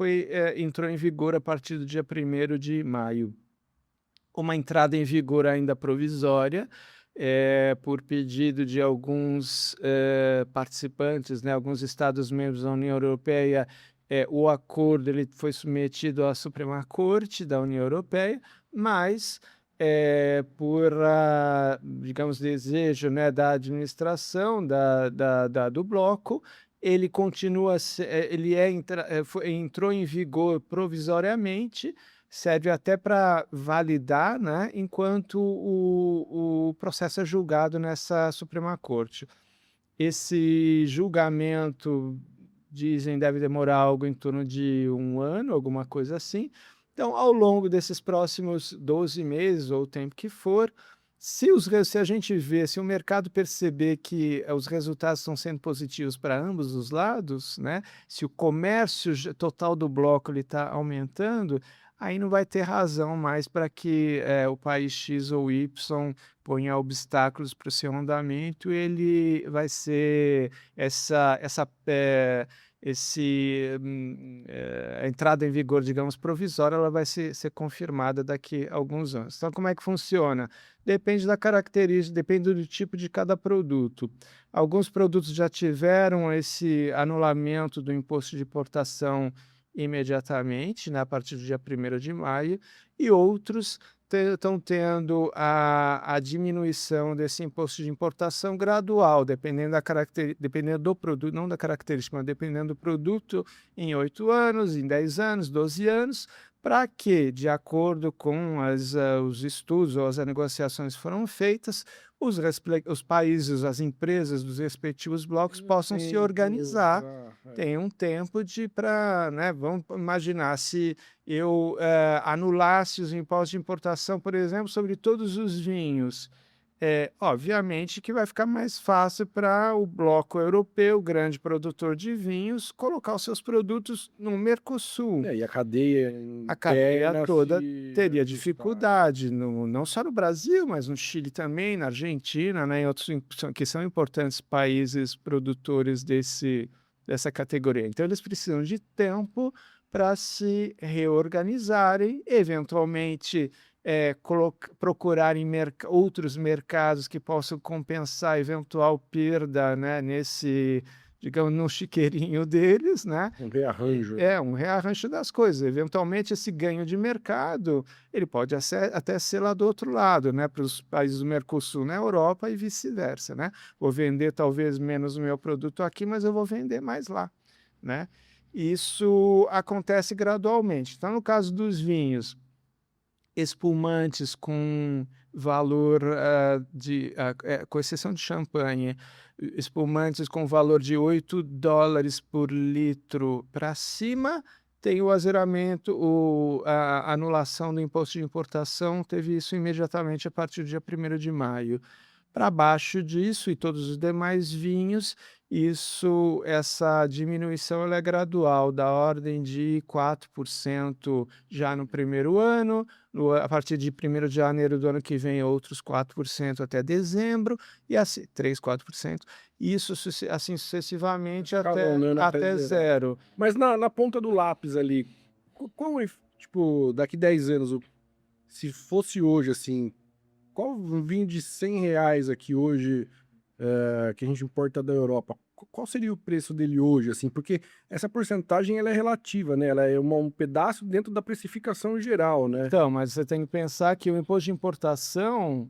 e entrou em vigor a partir do dia 1º de maio. Uma entrada em vigor ainda provisória, por pedido de alguns participantes, né, alguns Estados-membros da União Europeia. O acordo ele foi submetido à Suprema Corte da União Europeia, mas digamos, desejo, né, da administração do bloco, ele continua, entrou em vigor provisoriamente, serve até para validar, né, enquanto o processo é julgado nessa Suprema Corte. Esse julgamento, dizem, deve demorar algo em torno de 1 ano, alguma coisa assim. Então, ao longo desses próximos 12 meses, ou o tempo que for, se a gente vê, se o mercado perceber que os resultados estão sendo positivos para ambos os lados, né, se o comércio total do bloco está aumentando, aí não vai ter razão mais para que o país X ou Y ponha obstáculos para o seu andamento. Ele vai ser a entrada em vigor, digamos, provisória, ela vai ser confirmada daqui a alguns anos. Então, como é que funciona? Depende da característica, depende do tipo de cada produto. Alguns produtos já tiveram esse anulamento do imposto de importação imediatamente, né, a partir do dia 1º de maio, e outros estão tendo a diminuição desse imposto de importação gradual, dependendo do produto, não da característica, mas dependendo do produto, em 8 anos, em 10 anos, 12 anos, para que, de acordo com os estudos ou as negociações que foram feitas, os países, as empresas dos respectivos blocos possam se organizar. Tem um tempo para, né, vamos imaginar, se eu anulasse os impostos de importação, por exemplo, sobre todos os vinhos, obviamente que vai ficar mais fácil para o bloco europeu, grande produtor de vinhos, colocar os seus produtos no Mercosul. E a cadeia toda teria dificuldade, não só no Brasil, mas no Chile também, na Argentina, né, em outros que são importantes países produtores dessa categoria. Então, eles precisam de tempo para se reorganizarem, eventualmente procurarem outros mercados que possam compensar a eventual perda, né, digamos, no chiqueirinho deles, né? Um rearranjo. Um rearranjo das coisas. Eventualmente, esse ganho de mercado, ele pode até ser lá do outro lado, né? Para os países do Mercosul na Europa e vice-versa, né? Vou vender talvez menos o meu produto aqui, mas eu vou vender mais lá, né? Isso acontece gradualmente. Então, no caso dos vinhos, espumantes com valor com exceção de champanhe, espumantes com valor de $8 por litro para cima, tem o azeramento, a anulação do imposto de importação, teve isso imediatamente a partir do dia 1º de maio. Para baixo disso e todos os demais vinhos, essa diminuição ela é gradual, da ordem de 4% já no primeiro ano, a partir de 1º de janeiro do ano que vem, outros 4% até dezembro, e assim, 3%, 4%, isso assim sucessivamente até zero. Mas na ponta do lápis ali, tipo, daqui 10 anos, se fosse hoje, assim, qual vinho de R$100 aqui hoje, que a gente importa da Europa, qual seria o preço dele hoje, assim? Porque essa porcentagem ela é relativa, né? Ela é um pedaço dentro da precificação geral, né? Então, mas você tem que pensar que o imposto de importação,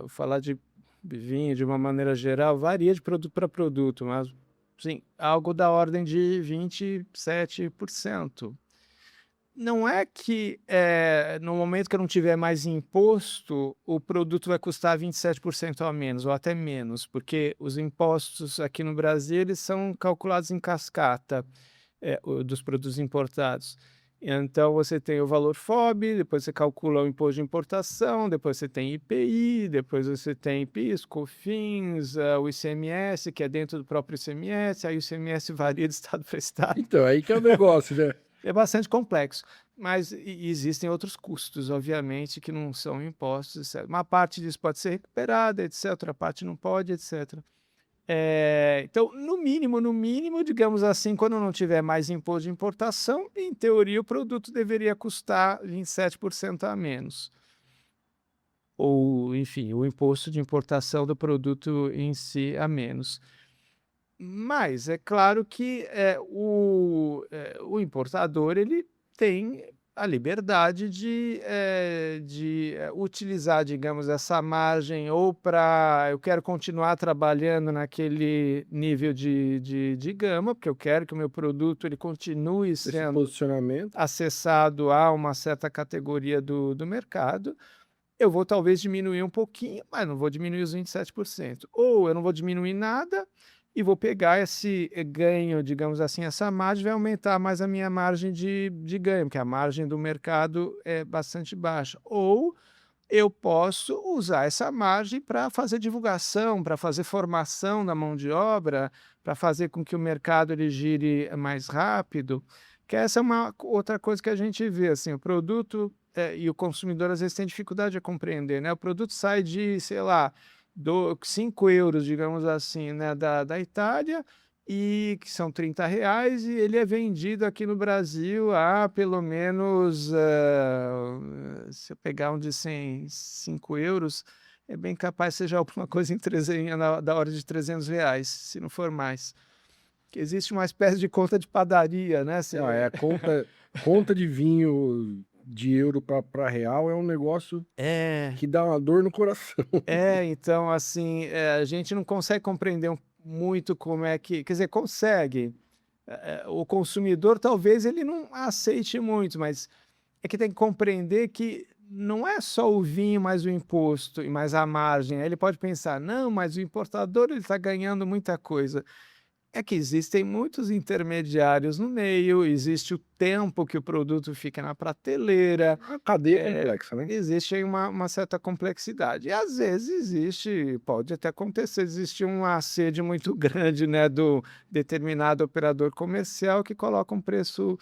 falar de vinho de uma maneira geral, varia de produto para produto, mas sim, algo da ordem de 27%. Não é que no momento que eu não tiver mais imposto, o produto vai custar 27% a menos, ou até menos, porque os impostos aqui no Brasil eles são calculados em cascata dos produtos importados. Então, você tem o valor FOB, depois você calcula o imposto de importação, depois você tem IPI, depois você tem PIS, COFINS, o ICMS, que é dentro do próprio ICMS, aí o ICMS varia de estado para estado. Então, aí que é o negócio, né? É bastante complexo. Mas existem outros custos, obviamente, que não são impostos, etc. Uma parte disso pode ser recuperada, etc. Outra parte não pode, etc. Então, no mínimo, digamos assim, quando não tiver mais imposto de importação, em teoria o produto deveria custar 27% a menos. Ou, enfim, o imposto de importação do produto em si a menos. Mas é claro que o importador ele tem a liberdade de utilizar, digamos, essa margem ou para eu quero continuar trabalhando naquele nível de gama, porque eu quero que o meu produto ele continue Esse sendo posicionamento. acessado a uma certa categoria do mercado. Eu vou talvez diminuir um pouquinho, mas não vou diminuir os 27%. Ou eu não vou diminuir nada e vou pegar esse ganho, digamos assim, essa margem vai aumentar mais a minha margem de ganho, porque a margem do mercado é bastante baixa. Ou eu posso usar essa margem para fazer divulgação, para fazer formação da mão de obra, para fazer com que o mercado ele gire mais rápido, que essa é uma outra coisa que a gente vê, assim, o produto e o consumidor às vezes tem dificuldade a compreender, né? O produto sai de, sei lá, 5 euros, digamos assim, né, da Itália, e que são R$ 30, e ele é vendido aqui no Brasil a pelo menos, se eu pegar um de 5 euros, é bem capaz de ser já alguma coisa da hora de R$ 300, se não for mais. Que existe uma espécie de conta de padaria, né? A conta de vinho de euro para real é um negócio que dá uma dor no coração. Então, assim, a gente não consegue compreender muito como é que, quer dizer, consegue. O consumidor talvez ele não aceite muito, mas é que tem que compreender que não é só o vinho mais o imposto e mais a margem. Aí ele pode pensar, não, mas o importador ele está ganhando muita coisa. É que existem muitos intermediários no meio, existe o tempo que o produto fica na prateleira, A cadeia é complexa, né? existe aí uma certa complexidade. E às vezes pode até acontecer, existe uma sede muito grande, né, do determinado operador comercial que coloca um preço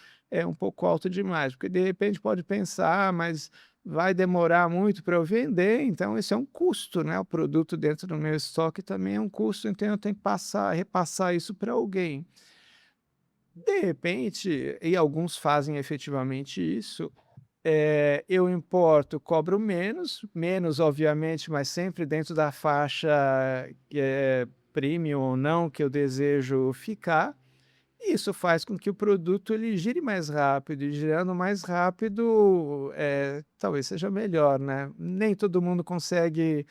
um pouco alto demais, porque de repente pode pensar, mas vai demorar muito para eu vender, então esse é um custo, né? O produto dentro do meu estoque também é um custo, então eu tenho que repassar isso para alguém. De repente, e alguns fazem efetivamente isso, eu importo, cobro menos obviamente, mas sempre dentro da faixa premium ou não que eu desejo ficar. E isso faz com que o produto ele gire mais rápido, e girando mais rápido, talvez seja melhor, né. Nem todo mundo consegue,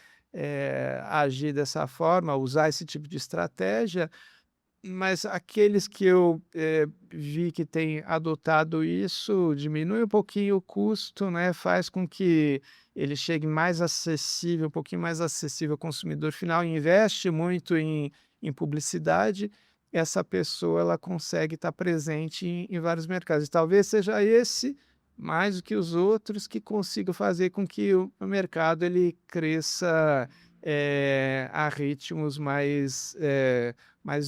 agir dessa forma, usar esse tipo de estratégia, mas aqueles que eu, vi que têm adotado isso, diminui um pouquinho o custo, né, faz com que ele chegue mais acessível, um pouquinho mais acessível ao consumidor final, investe muito em publicidade, essa pessoa ela consegue estar presente em vários mercados. E talvez seja esse, mais do que os outros, que consiga fazer com que o mercado ele cresça, a ritmos mais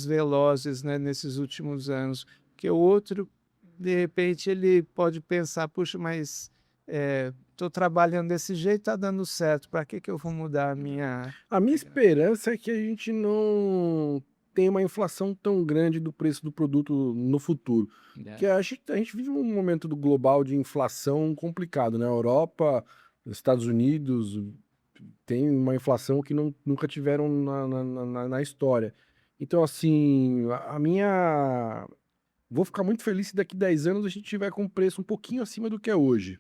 velozes, né, nesses últimos anos. Porque o outro, de repente, ele pode pensar: "Puxa, mas, estou trabalhando desse jeito, está dando certo, para que eu vou mudar a minha". A minha esperança é que a gente não tenha uma inflação tão grande do preço do produto no futuro. Porque a gente vive um momento do global de inflação complicado, né? A Europa, os Estados Unidos tem uma inflação que nunca tiveram na história. Então, assim, a minha. Vou ficar muito feliz se daqui 10 anos a gente tiver com um preço um pouquinho acima do que é hoje.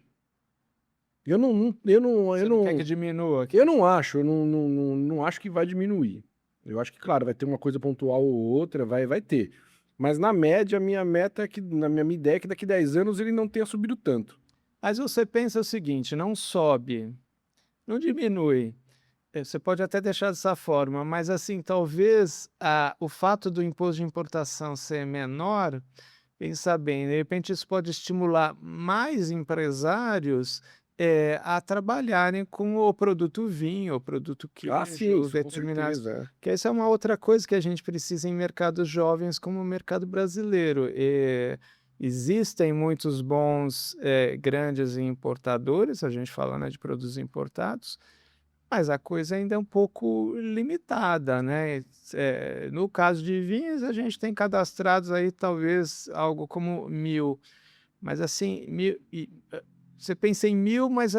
Eu não, eu não, Você eu não não, quer que diminua? eu não acho, eu não acho que vai diminuir. Eu acho que, claro, vai ter uma coisa pontual ou outra, vai ter. Mas na média, a minha meta é que, na minha ideia, é que daqui 10 anos ele não tenha subido tanto. Mas você pensa o seguinte: não sobe, não diminui. Você pode até deixar dessa forma, mas assim, talvez o fato do imposto de importação ser menor, pensa bem, de repente isso pode estimular mais empresários a trabalharem com o produto vinho, o produto Ah, sim, queijo, isso com determinados. certeza. Que essa é uma outra coisa que a gente precisa em mercados jovens como o mercado brasileiro. Existem muitos bons, grandes importadores, a gente falando, né, de produtos importados, mas a coisa ainda é um pouco limitada, né. No caso de vinhos, a gente tem cadastrados aí talvez algo como 1000, mas assim, você pensa em 1000, mas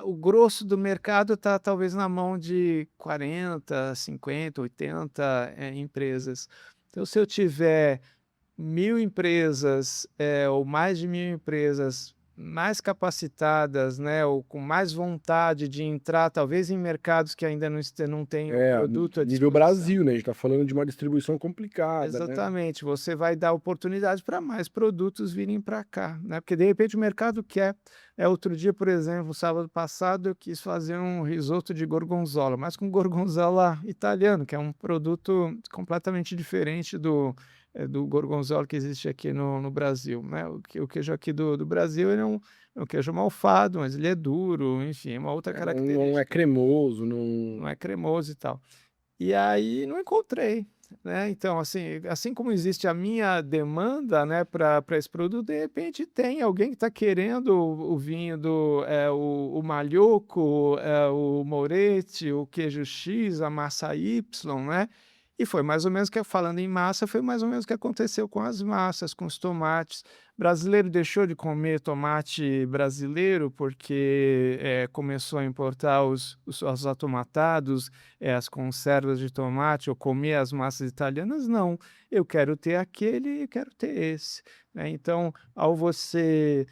o grosso do mercado está talvez na mão de 40, 50, 80, empresas. Então se eu tiver 1000 empresas, ou mais de 1000 empresas mais capacitadas, né, ou com mais vontade de entrar, talvez em mercados que ainda não têm o produto à Nível disposição. Brasil, né? A gente tá falando de uma distribuição complicada, né? Exatamente, você vai dar oportunidade para mais produtos virem para cá, né, porque de repente o mercado quer. Outro dia, por exemplo, sábado passado, eu quis fazer um risoto de gorgonzola, mas com gorgonzola italiano, que é um produto completamente diferente do gorgonzola que existe aqui no Brasil, né. O queijo aqui do Brasil, ele é um queijo malfado, mas ele é duro, enfim, é uma outra Não é característica, cremoso, não não. é cremoso e tal. E aí não encontrei, né, então assim como existe a minha demanda, né, para esse produto, de repente tem alguém que está querendo o vinho o Malhoco, o Moretti, o queijo X, a massa Y, né, e foi mais ou menos que falando em massa, foi mais ou menos o que aconteceu com as massas, com os tomates. Brasileiro deixou de comer tomate brasileiro, porque, começou a importar os atomatados, as conservas de tomate, ou comer as massas italianas, não. Eu quero ter aquele e quero ter esse, né. Então, ao você,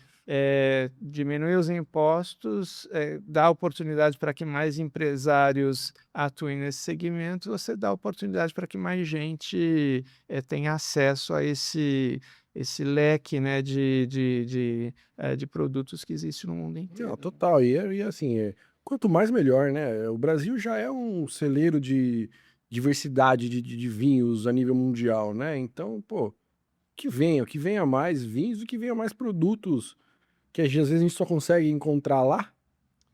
diminuir os impostos, dar oportunidade para que mais empresários atuem nesse segmento, você dá oportunidade para que mais gente, tenha acesso a esse leque, né, de produtos que existe no mundo Não, inteiro. total. E assim, quanto mais melhor, né? O Brasil já é um celeiro de diversidade de vinhos a nível mundial, né? Então, pô, que venha mais vinhos e que venha mais produtos que às vezes a gente só consegue encontrar lá,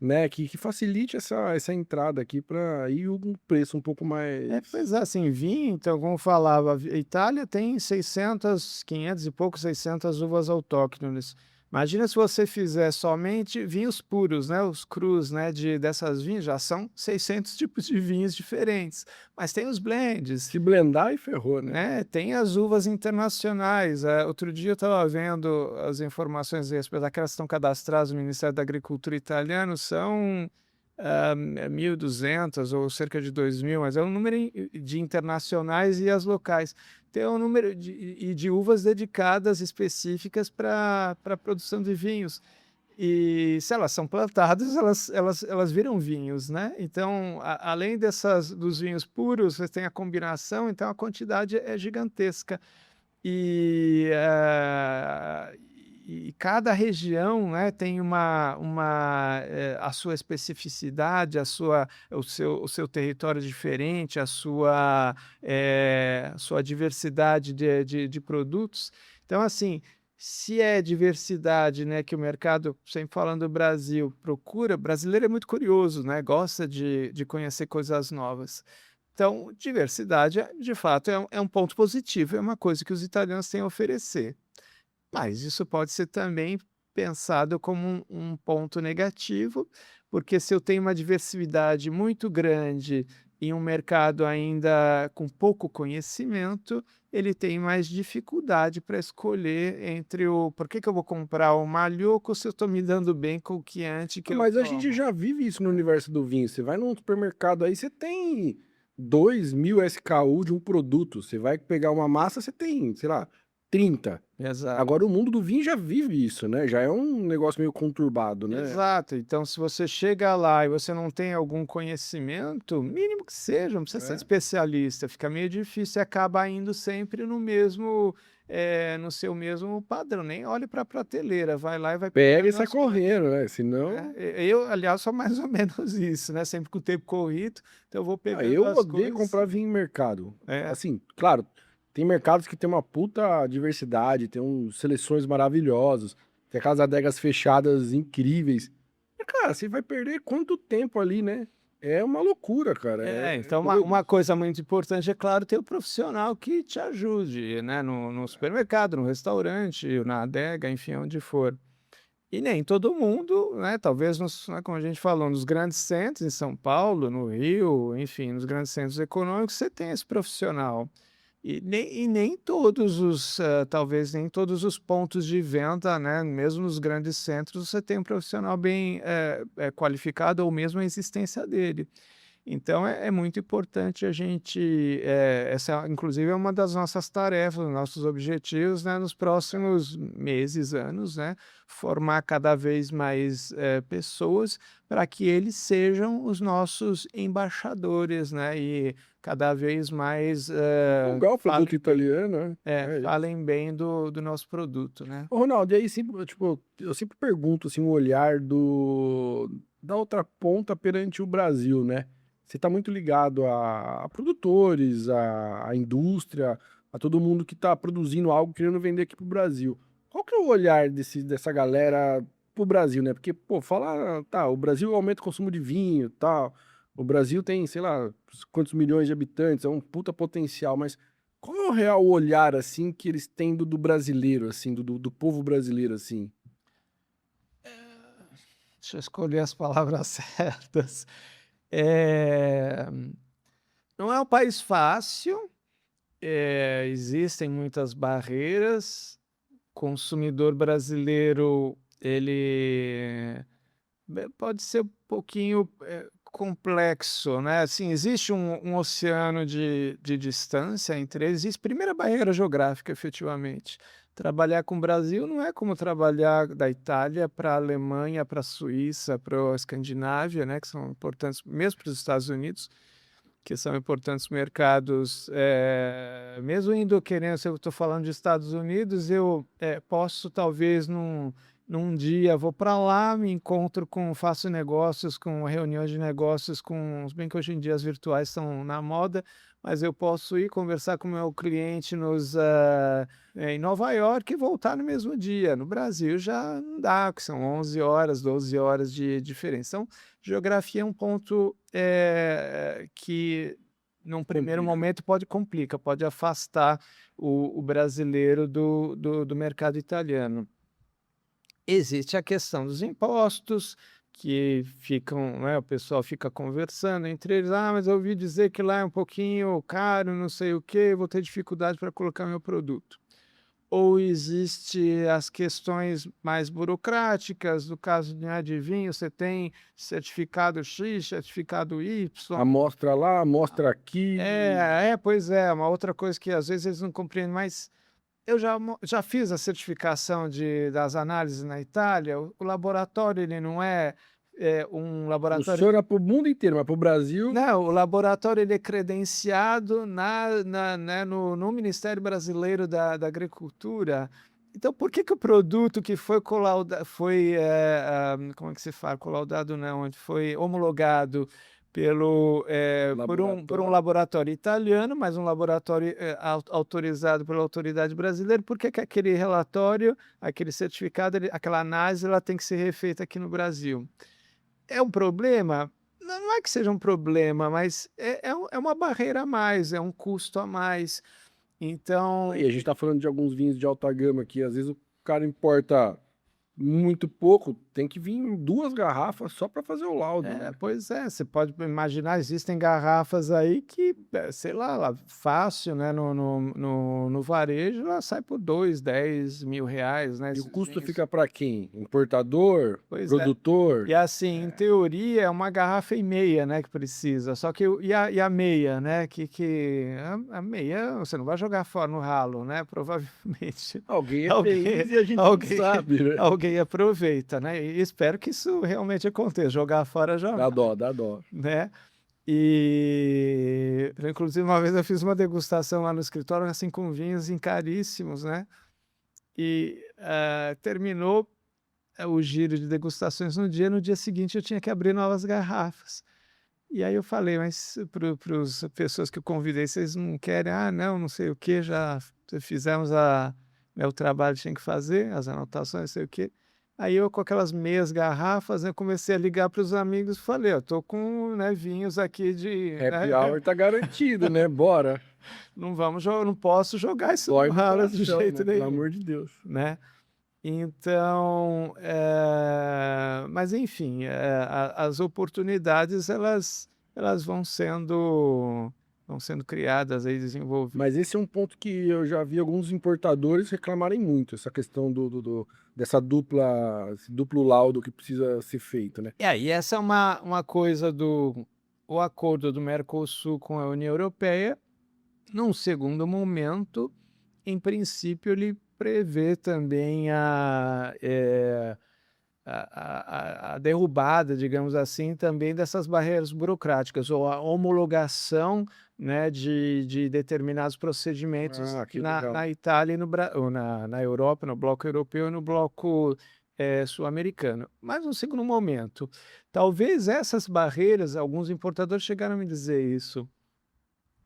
né? Que facilite essa entrada aqui para ir um preço um pouco mais. Pois é, assim, vinho, então, como falava, a Itália tem 600, 500 e pouco, 600 uvas autóctones. Imagina se você fizer somente vinhos puros, né, os crus, né, dessas vinhas, já são 600 tipos de vinhos diferentes. Mas tem os blends, Se blendar e ferrou, né? né, tem as uvas internacionais. Outro dia eu estava vendo as informações a respeito daquelas que estão cadastradas no Ministério da Agricultura italiano, são 1.200 ou cerca de 2.000, mas é um número de internacionais e as locais. Tem um número de uvas dedicadas específicas para a produção de vinhos. E se elas são plantadas, elas viram vinhos, né. Então, além dos vinhos puros, você tem a combinação, então a quantidade é gigantesca. E, cada região, né, tem a sua especificidade, o seu território diferente, a sua diversidade de produtos. Então, assim, se é diversidade, né, que o mercado, sempre falando do Brasil, procura, brasileiro é muito curioso, né, gosta de conhecer coisas novas. Então, diversidade, de fato, é um ponto positivo, é uma coisa que os italianos têm a oferecer. Mas isso pode ser também pensado como um ponto negativo, porque se eu tenho uma diversidade muito grande em um mercado ainda com pouco conhecimento, ele tem mais dificuldade para escolher entre por que que eu vou comprar o Malhoco se eu estou me dando bem com o Chianti que Ah, eu mas a gente tomo? já vive isso no universo do vinho. Você vai num supermercado aí, você tem 2.000 SKU de um produto. Você vai pegar uma massa, você tem, sei lá, 30. Exato. Agora o mundo do vinho já vive isso, né? Já é um negócio meio conturbado, né? Exato. Então, se você chega lá e você não tem algum conhecimento, mínimo que seja, não precisa ser É. especialista, fica meio difícil e acaba indo sempre no seu mesmo padrão. Nem olhe para a prateleira, vai lá e vai Pega e pegando sai as coisas, correndo, né? né? Senão. Eu, aliás, sou mais ou menos isso, né? Sempre com o tempo corrido, então eu vou Ah, pegando eu as odeio coisas. comprar vinho em mercado. É, Assim, claro, tem mercados que tem uma puta diversidade, tem seleções maravilhosas, tem aquelas adegas fechadas incríveis. Mas, cara, você vai perder quanto tempo ali, né? É uma loucura, cara. Então doido. uma coisa muito importante, é claro, ter o profissional que te ajude, né, no supermercado, no restaurante, na adega, enfim, onde for. E nem todo mundo, né, talvez né, como a gente falou, nos grandes centros, em São Paulo, no Rio, enfim, nos grandes centros econômicos, você tem esse profissional. E nem todos os, talvez nem todos os pontos de venda, né, mesmo nos grandes centros, você tem um profissional bem qualificado ou mesmo a existência dele. Então é muito importante a gente, essa inclusive é uma das nossas tarefas, nossos objetivos, né, nos próximos meses, anos, né, formar cada vez mais, pessoas para que eles sejam os nossos embaixadores, né, e cada vez mais, Divulgar o falem produto bem, italiano, né? falem bem do nosso produto, né. Ô, Ronaldo, e aí sempre, tipo, eu sempre pergunto assim, o olhar da outra ponta perante o Brasil, né? Você está muito ligado a produtores, a indústria, a todo mundo que está produzindo algo, querendo vender aqui pro Brasil. Qual que é o olhar dessa galera pro Brasil, né? Porque, pô, falar, tá, o Brasil aumenta o consumo de vinho, tal. O Brasil tem, sei lá, quantos milhões de habitantes, é um puta potencial, mas qual é o real olhar, assim, que eles têm do brasileiro, assim, do povo brasileiro, assim? Deixa eu escolher as palavras certas. Eh, não é um país fácil, existem muitas barreiras. Consumidor brasileiro, ele pode ser um pouquinho, complexo, né, assim, existe um oceano de distância entre eles. Existe primeiro a barreira geográfica, efetivamente. Trabalhar com o Brasil não é como trabalhar da Itália para a Alemanha, para a Suíça, para a Escandinávia, né, que são importantes mesmo para os Estados Unidos, que são importantes mercados, mesmo indo querendo, se eu estou falando de Estados Unidos, eu, posso talvez num dia vou para lá, me encontro faço negócios com reuniões de negócios com, se bem que hoje em dia as virtuais estão na moda, mas eu posso ir conversar com o meu cliente em Nova York e voltar no mesmo dia. No Brasil já não dá, que são 11 horas, 12 horas de diferença. Então, geografia é um ponto, que num primeiro Complica. momento pode afastar o brasileiro do mercado italiano. Existe a questão dos impostos, que ficam, né, o pessoal fica conversando entre eles: "Ah, mas eu ouvi dizer que lá é um pouquinho caro, não sei o quê, vou ter dificuldade para colocar meu produto". Ou existe as questões mais burocráticas, no caso, né, de vinho, você tem certificado X, certificado Y. Amostra lá, amostra aqui. Pois é, uma outra coisa que às vezes eles não compreendem, mas eu já fiz a certificação das análises na Itália. O laboratório, ele não é um laboratório. Funciona pro mundo inteiro, mas pro Brasil, Não, o laboratório, ele é credenciado né, no Ministério Brasileiro da Agricultura. Então, por que que o produto que foi como é que se fala? Colaudado não, onde foi homologado por um laboratório italiano, mas um laboratório autorizado pela autoridade brasileira, por que que aquele relatório, aquele certificado, aquela análise, ela tem que ser refeita aqui no Brasil? É um problema? Não é que seja um problema, mas é uma barreira a mais, é um custo a mais. Então, e a gente tá falando de alguns vinhos de alta gama aqui, às vezes o cara importa muito pouco, tem que vir 2 garrafas só para fazer o laudo, né? pois é, você pode imaginar, existem garrafas aí que, sei lá, fácil, né, no varejo, ela sai por 2, 10 mil reais, né, E o esses custo vinhos. fica para quem? Importador? Pois é. Produtor? E assim, em teoria, é uma garrafa e meia, né, que precisa. Só que e a meia, né, a meia você não vai jogar fora no ralo, né, provavelmente. Alguém é Alguém feliz e a gente não alguém sabe, né? alguém aproveita, né, e espero que isso realmente aconteça, jogar fora já Dá dó, dá dó. né. E inclusive uma vez eu fiz uma degustação lá no escritório, assim, com vinhos caríssimos, né, e, terminou o giro de degustações no dia seguinte eu tinha que abrir novas garrafas. E aí eu falei: "Mas para os pessoas que eu convidei, vocês não querem?". "Ah, não, não sei o quê, já fizemos né, o trabalho que tinha que fazer, as anotações, não sei o quê". Aí eu com aquelas meias garrafas, né, comecei a ligar para os amigos, falei: "Ó, tô com, né, vinhos aqui de, Happy né, hour tá garantido, né? Bora. não posso jogar isso Dói no no ralo de coração, jeito né? Pelo nenhum", amor de Deus. né. Então, mas enfim, as oportunidades elas vão sendo criadas aí, desenvolvidas. Mas esse é um ponto que eu já vi alguns importadores reclamarem muito, essa questão dessa esse duplo laudo que precisa ser feito, né? E aí essa é uma coisa do o acordo do Mercosul com a União Europeia. Num segundo momento, em princípio, ele prevê também a derrubada, digamos assim, também dessas barreiras burocráticas, ou a homologação, né, de determinados procedimentos Ah, que na, legal. na Itália e no, ou na Europa, no bloco europeu e no bloco sul-americano. Mas, no segundo momento, talvez essas barreiras, alguns importadores chegaram a me dizer isso,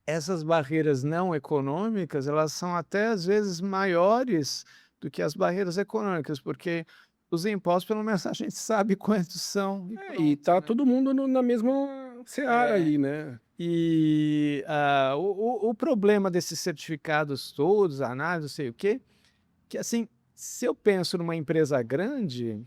essas barreiras não econômicas, elas são até às vezes maiores do que as barreiras econômicas, porque os impostos, pelo menos a gente sabe quantos são e E pronto, tá né. todo mundo na mesma seara É. ali, né? E, o problema desses certificados todos, análise, não sei o quê, que assim, se eu penso numa empresa grande,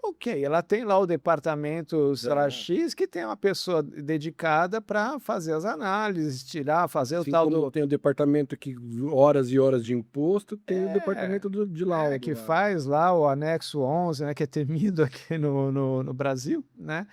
ok, ela tem lá o departamento, sei lá, É. X, que tem uma pessoa dedicada para fazer as análises, tirar, fazer o Assim tal como do tem o departamento que horas e horas de imposto, tem o é, departamento de laudo que lá, né? faz lá o anexo 11, né, que é temido aqui no Brasil, né.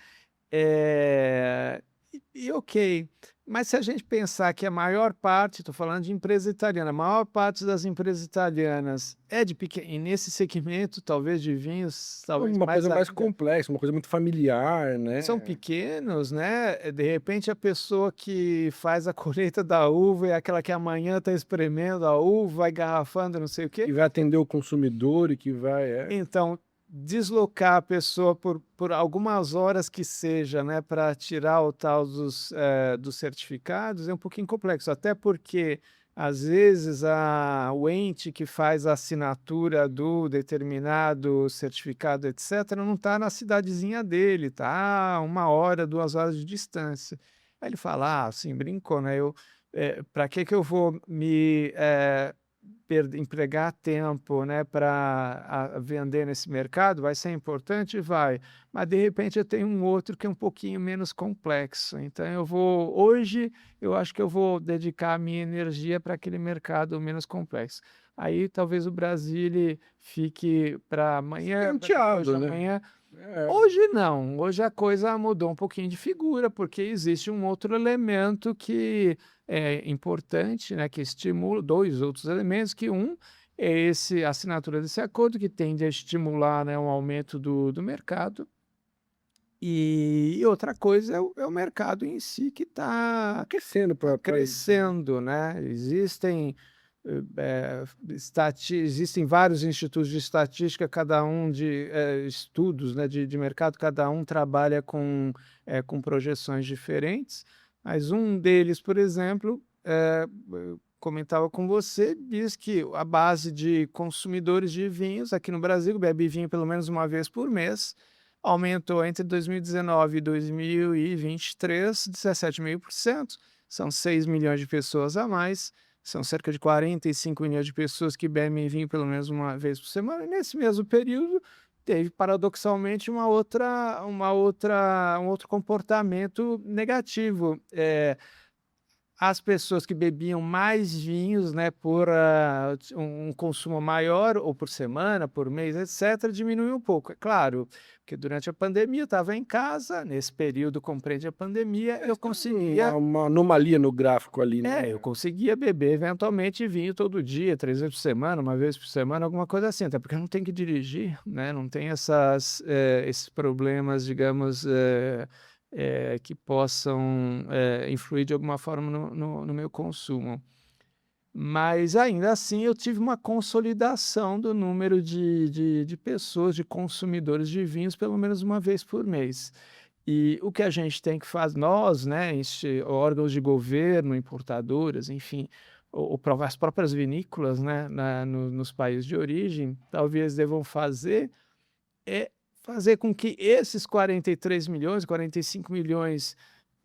E ok, mas se a gente pensar que a maior parte, estou falando de empresa italiana, a maior parte das empresas italianas é de pequeno, e nesse segmento, talvez de vinhos, talvez Uma mais coisa mais ainda, complexa, uma coisa muito familiar, são né? pequenos, né? De repente a pessoa que faz a colheita da uva é aquela que amanhã está espremendo a uva, vai garrafando, não sei o quê. Que vai atender o consumidor e que vai, Então, deslocar a pessoa por algumas horas que seja, né, para tirar o tal dos certificados é um pouquinho complexo, até porque, às vezes, o ente que faz a assinatura do determinado certificado, etcétera, não está na cidadezinha dele, está a 1 hora, 2 horas de distância. Aí ele fala: "Ah, assim, brincou, né, pra que eu vou me, empregar tempo, né, para vender nesse mercado, vai ser importante? Vai, mas de repente eu tenho um outro que é um pouquinho menos complexo, então hoje eu acho que eu vou dedicar a minha energia para aquele mercado menos complexo. Aí talvez o Brasil ele fique para amanhã, para depois de escanteado, né? amanhã. É. Hoje não, hoje a coisa mudou um pouquinho de figura, porque existe um outro elemento que é importante, né, que estimula 2 outros elementos, que um é esse a assinatura desse acordo, que tende a estimular, né, um aumento do mercado, e outra coisa é o mercado em si que está Aquecendo para isso, né? crescendo, né. Existem vários institutos de estatística, cada um de estudos, né, de mercado, cada um trabalha com projeções diferentes, mas um deles, por exemplo, eu comentava com você, diz que a base de consumidores de vinhos aqui no Brasil, bebe vinho pelo menos uma vez por mês, aumentou entre 2019 e 2023 17,5%, são 6 milhões de pessoas a mais, são cerca de 45 milhões de pessoas que bebem vinho pelo menos uma vez por semana, e nesse mesmo período teve paradoxalmente um outro comportamento negativo. As pessoas que bebiam mais vinhos, né, por um consumo maior, ou por semana, por mês, etcétera, diminuiu um pouco. É claro, porque durante a pandemia eu estava em casa, nesse período compreende a pandemia, eu conseguia uma anomalia no gráfico ali, eu né? conseguia beber eventualmente vinho todo dia, 3 vezes por semana, uma vez por semana, alguma coisa assim, até porque eu não tenho que dirigir, né, não tem esses problemas, digamos, que possam, influir de alguma forma no meu consumo. Mas ainda assim eu tive uma consolidação do número de pessoas, de consumidores de vinhos, pelo menos uma vez por mês. E o que a gente tem que fazer, nós, né, órgãos de governo, importadoras, enfim, as próprias vinícolas, né, nos países de origem, talvez devam fazer é fazer com que esses 43 milhões, 45 milhões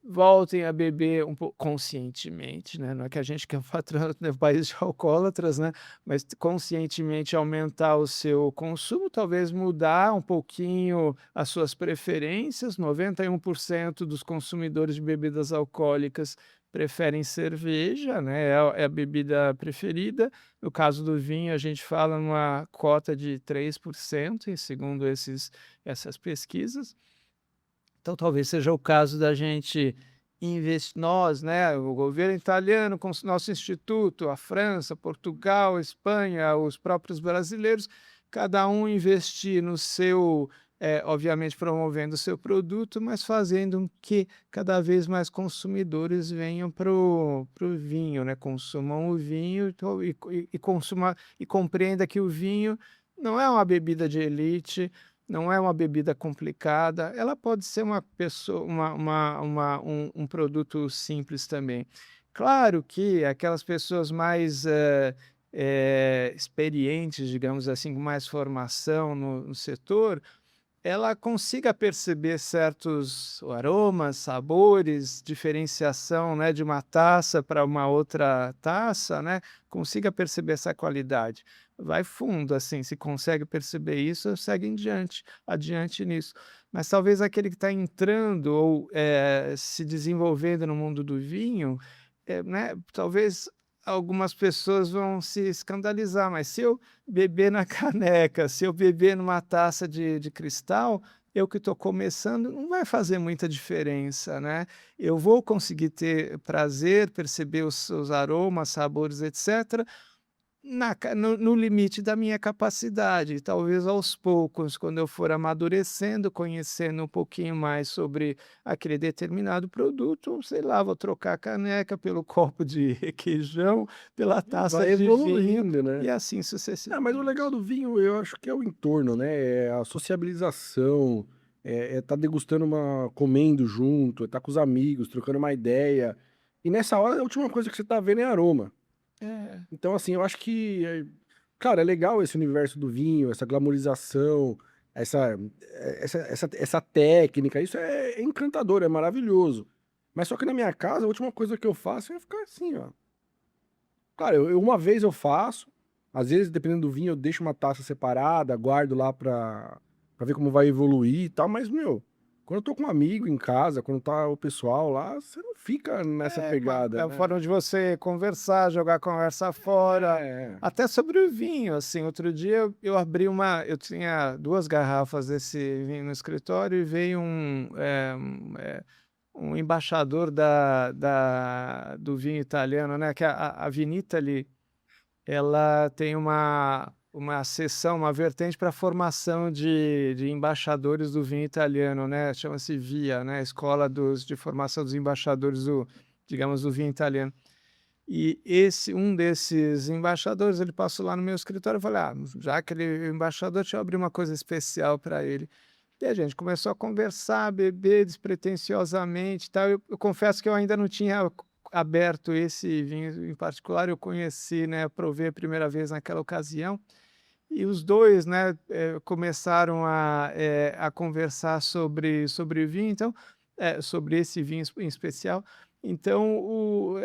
voltem a beber um pouco conscientemente, né? Não é que a gente quer um país de alcoólatras, né? Mas conscientemente aumentar o seu consumo, talvez mudar um pouquinho as suas preferências. 91% dos consumidores de bebidas alcoólicas preferem cerveja, né? É a bebida preferida. No caso do vinho, a gente fala numa cota de 3%, segundo essas pesquisas. Então, talvez seja o caso da gente investir, nós, né, o governo italiano, com o nosso instituto, a França, Portugal, Espanha, os próprios brasileiros, cada um investir no seu, obviamente promovendo o seu produto, mas fazendo com que cada vez mais consumidores venham para o vinho, né, consumam o vinho e compreenda que o vinho não é uma bebida de elite, não é uma bebida complicada, ela pode ser uma pessoa, um produto simples também. Claro que aquelas pessoas mais experientes, digamos assim, com mais formação no setor, ela consiga perceber certos aromas, sabores, diferenciação, né, de uma taça para uma outra taça, né, consiga perceber essa qualidade. Vai fundo, assim, se consegue perceber isso, segue adiante nisso. Mas talvez aquele que está entrando ou se desenvolvendo no mundo do vinho, né, talvez algumas pessoas vão se escandalizar, mas se eu beber na caneca, se eu beber numa taça de cristal, eu que estou começando, não vai fazer muita diferença, né? Eu vou conseguir ter prazer, perceber os seus aromas, sabores, etc., no limite da minha capacidade. Talvez aos poucos, quando eu for amadurecendo, conhecendo um pouquinho mais sobre aquele determinado produto, sei lá, vou trocar a caneca pelo copo de requeijão, pela taça Vai de vinho evoluindo, né? e assim Mas o legal sucessivamente. do vinho, eu acho que é o entorno, né? É a sociabilização, tá degustando comendo junto, tá com os amigos, trocando uma ideia. E nessa hora, a última coisa que você tá vendo é aroma. É. Então, assim, eu acho que, cara, é legal esse universo do vinho, essa glamorização, essa técnica, isso é encantador, é maravilhoso. Mas só que na minha casa, a última coisa que eu faço é ficar assim, ó. Cara, uma vez eu faço, às vezes, dependendo do vinho, eu deixo uma taça separada, guardo lá pra ver como vai evoluir e tal, mas, meu, quando eu tô com um amigo em casa, quando tá o pessoal lá, você não fica nessa É pegada, a né? forma de você conversar, jogar a conversa fora, É. até sobre o vinho, assim, outro dia eu tinha 2 garrafas desse vinho no escritório e veio um embaixador do vinho italiano, né, que a Vinitaly, ela tem uma seção, uma vertente para formação de embaixadores do vinho italiano, né, chama-se VIA, né, Escola de Formação dos Embaixadores digamos, do vinho italiano. E um desses embaixadores, ele passou lá no meu escritório, eu falei: "Ah, já que ele é embaixador, deixa eu abrir uma coisa especial para ele". E a gente começou a conversar, beber despretensiosamente e tal. Eu confesso que eu ainda não tinha aberto esse vinho em particular, eu conheci, né, provei a primeira vez naquela ocasião, e os 2, né, começaram a conversar sobre o vinho, então, sobre esse vinho em especial. Então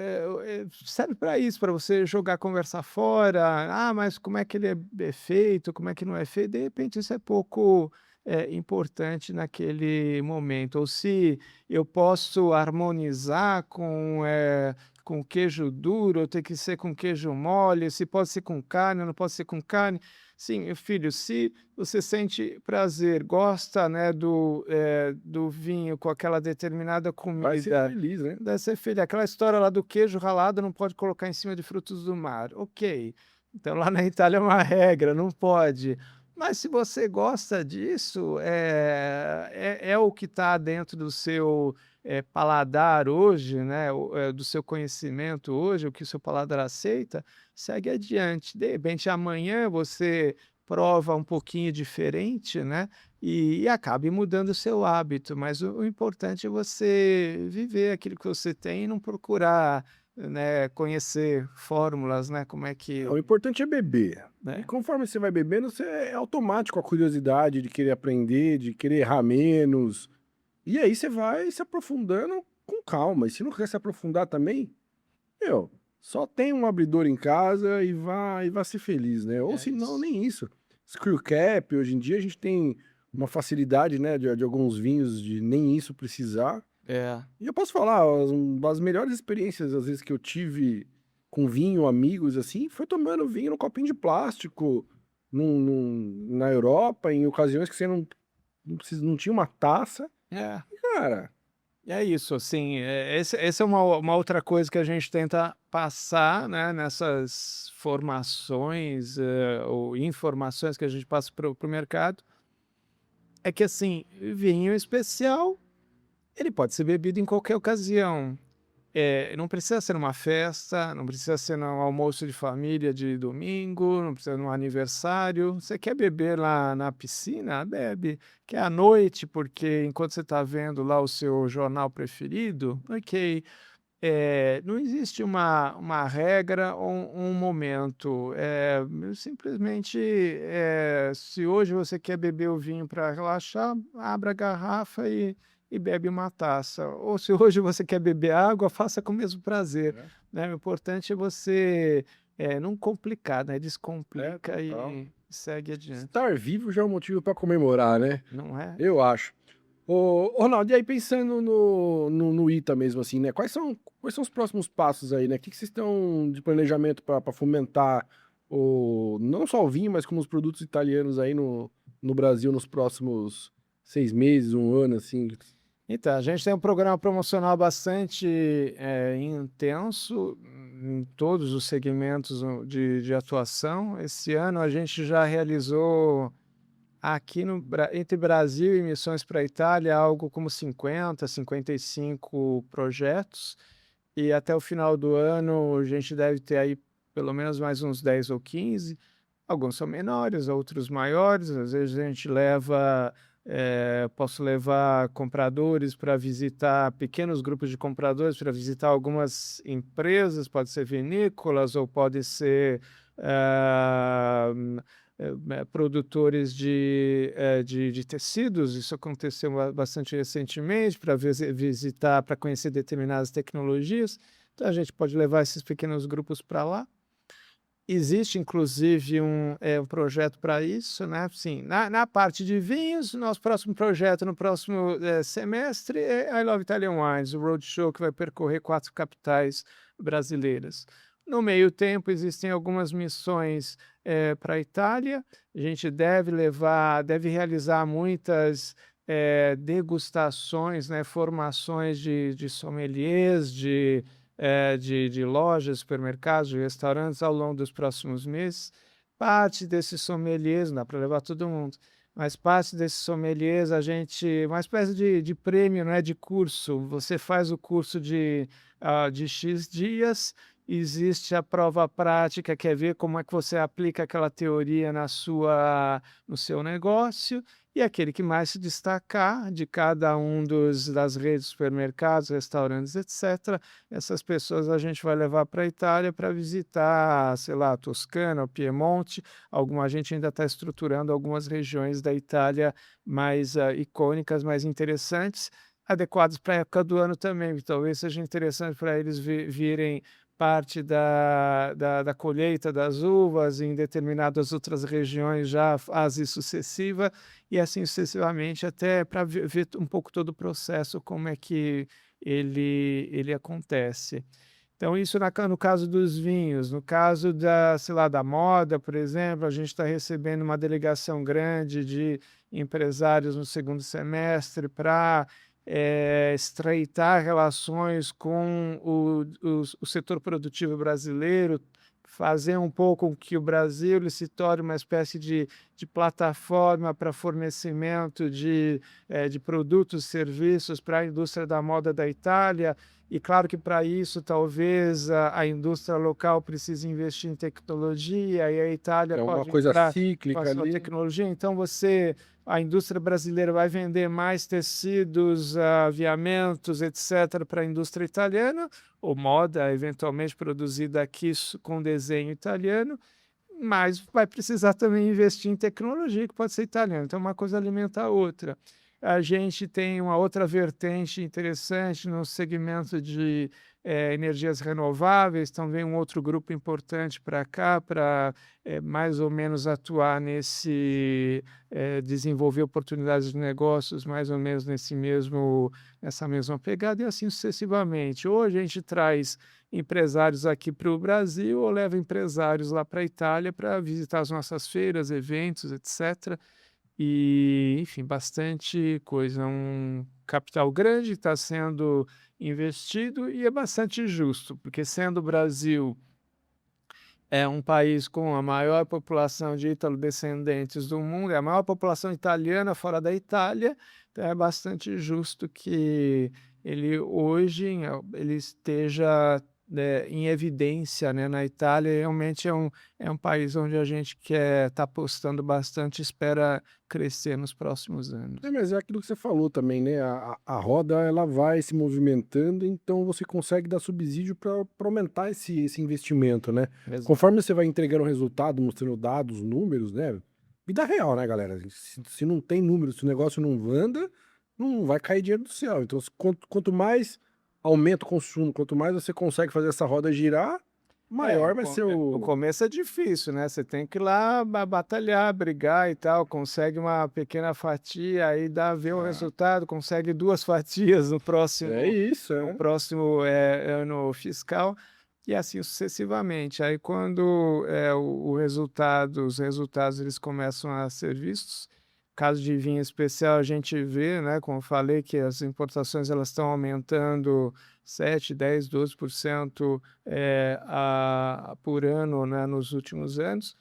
serve para isso, para você jogar a conversa fora. "Ah, mas como é que ele é feito, como é que não é feito?". De repente isso é pouco, importante naquele momento. Ou se eu posso harmonizar com queijo duro, ou tem que ser com queijo mole, se pode ser com carne ou não pode ser com carne. Sim, meu filho, se você sente prazer, gosta, né, do vinho com aquela determinada Vai ser comida, feliz, né? deve ser filho, aquela história lá do queijo ralado não pode colocar em cima de frutos do mar. Ok, então lá na Itália é uma regra, não pode. Mas se você gosta disso, é o que está dentro do seu paladar hoje, né, do seu conhecimento hoje, o que o seu paladar aceita, segue adiante. De repente, amanhã você prova um pouquinho diferente, né, e acabe mudando o seu hábito, mas o importante é você viver aquilo que você tem e não procurar né, conhecer fórmulas, né, como é que, O importante é beber. E né? conforme você vai bebendo, você é automático a curiosidade de querer aprender, de querer errar menos. E aí você vai se aprofundando com calma. E se não quer se aprofundar também, meu, só tem um abridor em casa e vai ser feliz, né? Ou É se não, isso. nem isso. Screw cap, hoje em dia a gente tem uma facilidade, né, de alguns vinhos de nem isso precisar. É. E eu posso falar, as melhores experiências, às vezes, que eu tive com vinho, amigos, assim, foi tomando vinho num copinho de plástico, na Europa, em ocasiões que você não tinha uma taça. É. Cara, É isso, assim, esse é uma outra coisa que a gente tenta passar, né, nessas formações, ou informações que a gente passa para o mercado, é que, assim, vinho especial, ele pode ser bebido em qualquer ocasião. Não precisa ser numa festa, não precisa ser num almoço de família de domingo, não precisa num aniversário. Você quer beber lá na piscina? Bebe. Quer à noite, porque enquanto você está vendo lá o seu jornal preferido? Ok. Não existe uma regra ou um momento. Simplesmente, se hoje você quer beber o vinho para relaxar, abra a garrafa e bebe uma taça. Ou se hoje você quer beber água, faça com o mesmo prazer, é, né? O importante é você, não complicar, né? Descomplica total. e segue adiante, Estar vivo já é um motivo para comemorar, né? não é? Eu acho. Ô, Ronaldo, e aí pensando no ITA mesmo, assim, né? Quais são os próximos passos aí, né? O que vocês estão de planejamento para fomentar não só o vinho, mas como os produtos italianos aí no Brasil nos próximos 6 meses, um ano, assim? Então, a gente tem um programa promocional bastante intenso em todos os segmentos de atuação. Esse ano a gente já realizou aqui entre Brasil e missões para a Itália algo como 55 projetos. E até o final do ano a gente deve ter aí pelo menos mais uns 10 ou 15. Alguns são menores, outros maiores. Às vezes a gente posso levar compradores para visitar, pequenos grupos de compradores para visitar algumas empresas, pode ser vinícolas ou pode ser ah, produtores de tecidos. Isso aconteceu bastante recentemente, para visitar, para conhecer determinadas tecnologias. Então a gente pode levar esses pequenos grupos para lá. Existe, inclusive, um projeto para isso, né? Sim, na parte de vinhos, nosso próximo projeto no próximo semestre é I Love Italian Wines, o roadshow que vai percorrer 4 capitais brasileiras. No meio tempo, existem algumas missões para a Itália. A gente deve realizar muitas degustações, né? Formações de sommeliers, de lojas, supermercados, de restaurantes ao longo dos próximos meses. Parte desses sommeliers, não dá para levar todo mundo, mas parte desses sommeliers, uma espécie de prêmio, né, de curso. Você faz o curso de X dias, existe a prova prática, quer ver como é que você aplica aquela teoria no seu negócio, e aquele que mais se destacar de cada das redes de supermercados, restaurantes, etc., essas pessoas a gente vai levar para a Itália para visitar, sei lá, a Toscana, o Piemonte. A gente ainda está estruturando algumas regiões da Itália mais icônicas, mais interessantes, adequadas para a época do ano também. Talvez seja interessante para eles virem parte da colheita das uvas em determinadas outras regiões já a fase sucessiva, e assim sucessivamente, até para ver um pouco todo o processo, como é que ele acontece. Então isso no caso dos vinhos. No caso sei lá, da moda, por exemplo, a gente está recebendo uma delegação grande de empresários no segundo semestre para estreitar relações com o setor produtivo brasileiro, fazer um pouco com que o Brasil ele se torne uma espécie de plataforma para fornecimento de produtos e serviços para a indústria da moda da Itália. E claro que para isso talvez a indústria local precise investir em tecnologia e a Itália É uma pode coisa entrar com a cíclica sua ali. tecnologia. Então a indústria brasileira vai vender mais tecidos, aviamentos, etc., para a indústria italiana, ou moda eventualmente produzida aqui com desenho italiano, mas vai precisar também investir em tecnologia que pode ser italiana. Então, uma coisa alimenta a outra. A gente tem uma outra vertente interessante no segmento de energias renováveis, então vem um outro grupo importante para cá para mais ou menos atuar desenvolver oportunidades de negócios mais ou menos nessa mesma pegada e assim sucessivamente. Hoje a gente traz empresários aqui para o Brasil ou leva empresários lá para a Itália para visitar as nossas feiras, eventos, etc. E, enfim, bastante coisa. Um capital grande está sendo investido e é bastante justo, porque sendo o Brasil é um país com a maior população de ítalo-descendentes do mundo, é a maior população italiana fora da Itália, então é bastante justo que ele hoje ele esteja em evidência, né, na Itália. Realmente é um país onde a gente quer estar apostando bastante, espera crescer nos próximos anos. Mas é aquilo que você falou também, né? A roda ela vai se movimentando, então você consegue dar subsídio para aumentar esse investimento, né? Exato. Conforme você vai entregando resultado, mostrando dados, números, né? Vida real, né, galera? Se não tem números, se o negócio não anda, não vai cair dinheiro do céu. Então, quanto mais aumenta o consumo, quanto mais você consegue fazer essa roda girar, maior vai ser O começo é difícil, né? Você tem que ir lá batalhar, brigar e tal, consegue uma pequena fatia, aí vê o resultado, consegue 2 fatias no próximo, É isso, no próximo ano fiscal, e assim sucessivamente. Aí quando os resultados eles começam a ser vistos. Caso de vinho especial, a gente vê, né, como eu falei, que as importações elas estão aumentando 7, 10, 12% por ano, né, nos últimos anos.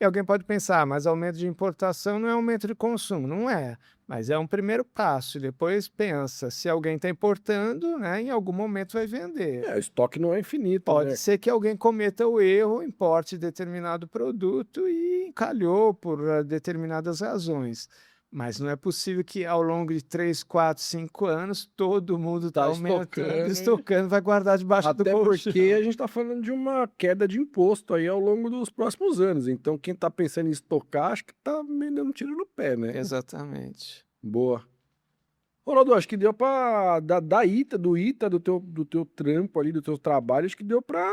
E alguém pode pensar, mas aumento de importação não é aumento de consumo. Não é, mas é um primeiro passo. E depois pensa, se alguém está importando, né, em algum momento vai vender. o estoque não é infinito, Pode né? ser que alguém cometa o erro, importe determinado produto e encalhou por determinadas razões. Mas não é possível que ao longo de 3, 4, 5 anos todo mundo está Tá aumentando, estocando, estocando, vai guardar debaixo do até colchão. porque a gente está falando de uma queda de imposto aí ao longo dos próximos anos. Então, quem está pensando em estocar, acho que está meio dando um tiro no pé, né? Exatamente. Boa. Ronaldo, acho que deu para do teu trampo ali, do teu trabalho, acho que deu para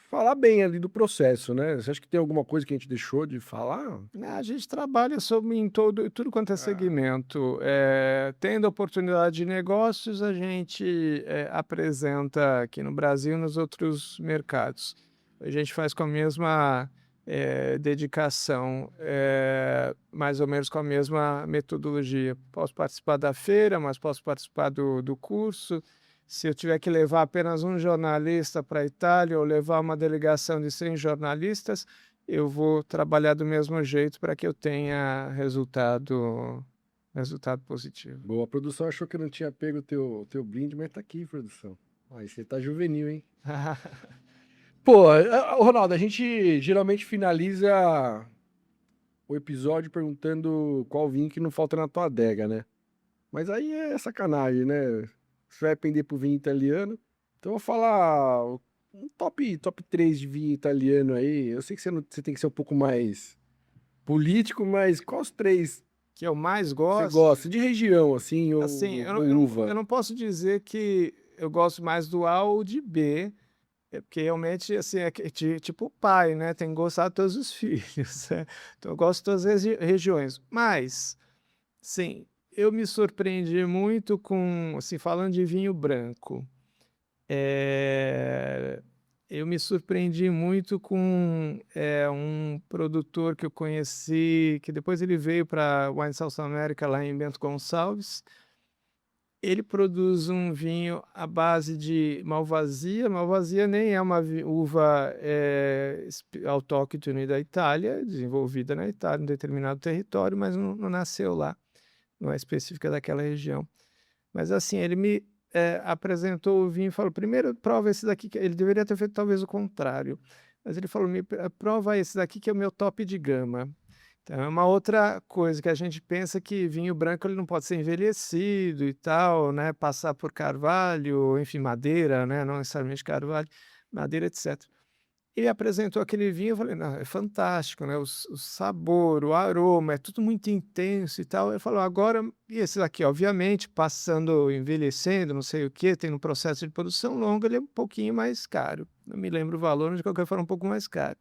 falar bem ali do processo, né? Você acha que tem alguma coisa que a gente deixou de falar? A gente trabalha em tudo quanto é segmento. Tendo oportunidade de negócios, a gente apresenta aqui no Brasil e nos outros mercados. A gente faz com a mesma dedicação, mais ou menos com a mesma metodologia. Posso participar da feira, mas posso participar do curso. Se eu tiver que levar apenas um jornalista para a Itália ou levar uma delegação de 100 jornalistas, eu vou trabalhar do mesmo jeito para que eu tenha resultado positivo. Boa, a produção achou que eu não tinha pego o teu brinde, mas tá aqui, produção. Aí você tá juvenil, hein? Pô, Ronaldo, a gente geralmente finaliza o episódio perguntando qual vinho que não falta na tua adega, né? Mas aí é sacanagem, né? Você vai pender pro vinho italiano. Então eu vou falar um top 3 de vinho italiano aí. Eu sei que você tem que ser um pouco mais político, mas quais os 3 que eu mais você gosto? gosta? De região, assim, ou, Assim, ou uva? eu não posso dizer que eu gosto mais do A ou de B, porque realmente, assim, tipo o pai, né? Tem que gostar de todos os filhos. Né? Então eu gosto de todas as regiões. Mas, sim, eu me surpreendi muito com, assim, falando de vinho branco. Eu me surpreendi muito com um produtor que eu conheci, que depois ele veio para Wine South America, lá em Bento Gonçalves. Ele produz um vinho à base de Malvasia. Malvasia nem é uma uva autóctone da Itália, desenvolvida na Itália, em determinado território, mas não nasceu lá, não é específica daquela região. Mas assim, ele me apresentou o vinho e falou: primeiro prova esse daqui, que ele deveria ter feito talvez o contrário, mas ele falou: prova esse daqui que é o meu top de gama. Então é uma outra coisa que a gente pensa, que vinho branco ele não pode ser envelhecido e tal, né, passar por carvalho, enfim, madeira, né, não necessariamente carvalho, madeira, etc. Ele apresentou aquele vinho, eu falei: "Não, é fantástico, né, o sabor, o aroma, é tudo muito intenso e tal". Ele falou: "Agora, e esse daqui, obviamente, passando, envelhecendo, não sei o quê, tem um processo de produção longo, ele é um pouquinho mais caro". Não me lembro o valor, mas de qualquer forma um pouco mais caro.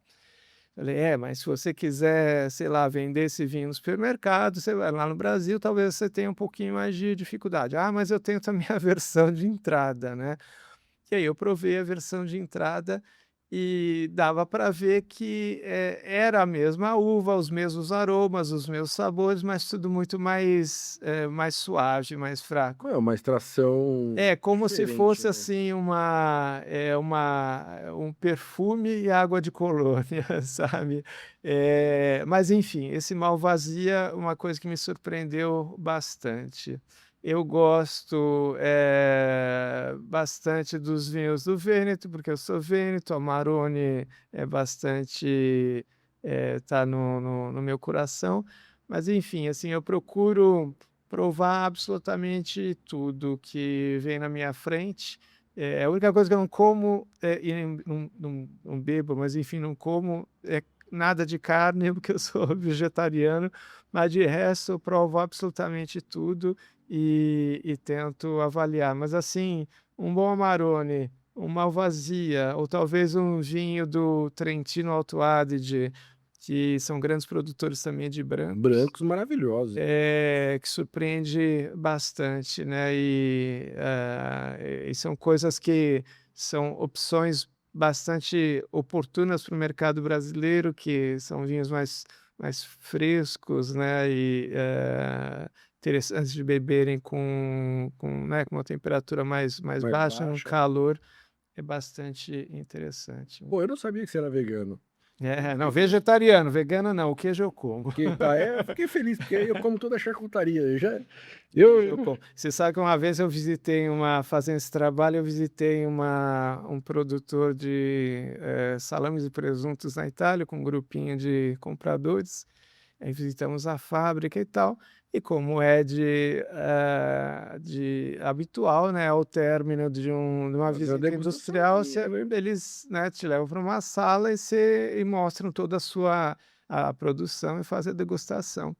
Falei: mas se você quiser, sei lá, vender esse vinho no supermercado, você vai lá no Brasil, talvez você tenha um pouquinho mais de dificuldade". "Ah, mas eu tenho também a versão de entrada, né". E aí eu provei a versão de entrada e dava para ver que, era a mesma uva, os mesmos aromas, os mesmos sabores, mas tudo muito mais suave, mais fraco. É uma extração É, como se diferente, fosse, né? assim, um perfume e água de colônia, sabe. Mas enfim, esse Malvasia, uma coisa que me surpreendeu bastante. Eu gosto, bastante dos vinhos do Vêneto, porque eu sou vêneto, Amarone é bastante, tá no meu coração, mas enfim, assim, eu procuro provar absolutamente tudo que vem na minha frente. A única coisa que eu não como, e nem não bebo, mas enfim, não como, nada de carne, porque eu sou vegetariano, mas de resto eu provo absolutamente tudo e tento avaliar. Mas assim, um bom Amarone, um Malvasia, ou talvez um vinho do Trentino Alto Adige, que são grandes produtores também de brancos, Brancos maravilhosos. que surpreende bastante, né, e são coisas que são opções bastante oportunas para o mercado brasileiro, que são vinhos mais frescos, né, interessantes de beberem né, com uma temperatura mais Mais baixa, num baixa. calor, é bastante interessante. Pô, eu não sabia que você era vegano. Não, vegetariano, vegano não, o queijo eu como. Eu fiquei feliz, porque eu como toda a charcutaria. Eu como. Você sabe que uma vez eu visitei fazendo esse trabalho, eu visitei um produtor de salames e presuntos na Itália, com um grupinho de compradores. Aí visitamos a fábrica e tal. E como é de habitual, né, ao término de uma Fazer a visita industrial, degustaçãozinha, né? eles, né, te levam para uma sala e mostram toda a produção e fazem a degustação.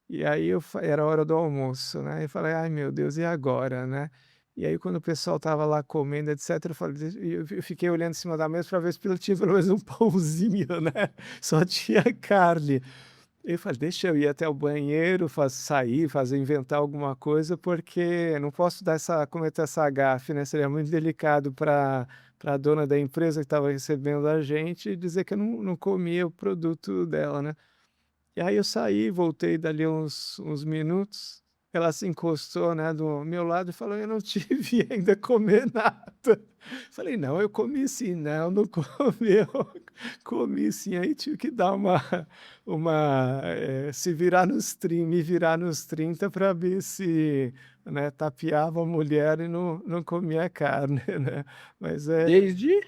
E aí era hora do almoço, né, e falei: "Ai meu Deus, e agora, né?". E aí quando o pessoal estava lá comendo, etc, eu falei, eu fiquei olhando em cima da mesa para ver se tinha pelo menos um pãozinho, né, só tinha carne. Eu falei: "Deixa eu ir até o banheiro, sair, inventar alguma coisa, porque eu não posso cometer essa gafe, né, seria muito delicado para a dona da empresa que estava recebendo a gente e dizer que eu não comia o produto dela, né". E aí eu saí, voltei dali uns minutos, ela se encostou, né, do meu lado e falou: "Eu não te vi ainda comer nada". Falei: "Não, eu comi sim". "Não, não comeu". "Comi sim". Aí tive que dar me virar nos 30 para ver se, né, tapeava a mulher e não comia carne, né. Mas Desde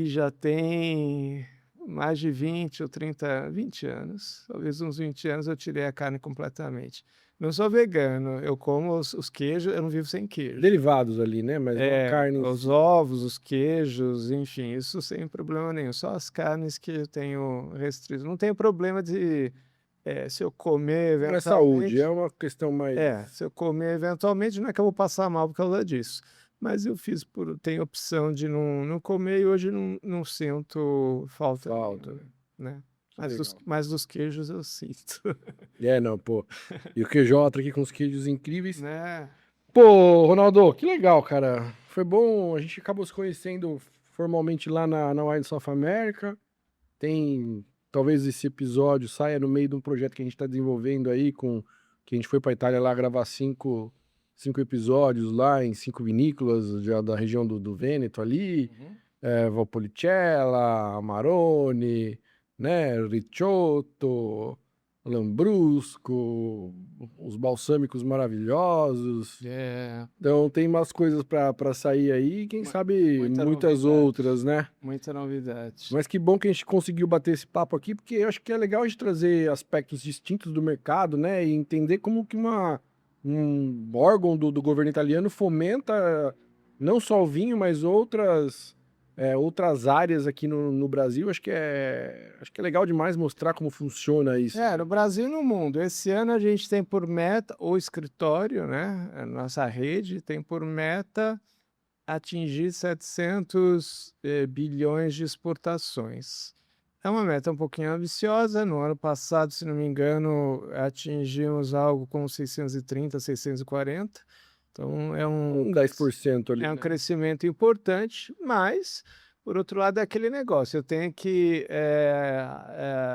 já tem mais de 20 ou 30, 20 anos, talvez uns 20 anos eu tirei a carne completamente. Não sou vegano, eu como os queijos, eu não vivo sem queijo. derivados ali, né? Mas não a carne em Os si. ovos, os queijos, enfim, isso sem problema nenhum, só as carnes que eu tenho restrito. Não tenho problema se eu comer Não é saúde, é eventualmente, uma questão mais. se eu comer eventualmente, não é que eu vou passar mal por causa disso, mas eu tenho opção de não comer e hoje não sinto falta Falta, nenhuma, né. que legal. Mas dos queijos eu sinto, Não, pô. E o queijotra aqui com os queijos incríveis. né. Pô, Ronaldo, que legal, cara. Foi bom, a gente acabou se conhecendo formalmente lá na Wine South America. Talvez esse episódio saia no meio de um projeto que a gente está desenvolvendo aí, que a gente foi para Itália lá gravar 5 episódios lá em 5 vinícolas já da região do Vêneto ali. Valpolicella, Amarone, né, Ricciotto, Lambrusco, os balsâmicos maravilhosos. Então tem umas coisas para sair aí, quem sabe muita muitas novidade. outras, né? Muita novidade. Mas que bom que a gente conseguiu bater esse papo aqui, porque eu acho que é legal a gente trazer aspectos distintos do mercado, né? E entender como que um órgão do governo italiano fomenta não só o vinho, mas outras áreas aqui no Brasil. Acho que é legal demais mostrar como funciona isso. No Brasil e no mundo. Esse ano a gente tem por meta, o escritório, né? A nossa rede tem por meta atingir 700 bilhões de exportações. É uma meta um pouquinho ambiciosa. No ano passado, se não me engano, atingimos algo como 630, 640. Então, é um 10% ali. é um né? crescimento importante, mas, por outro lado, é aquele negócio. Eu tenho que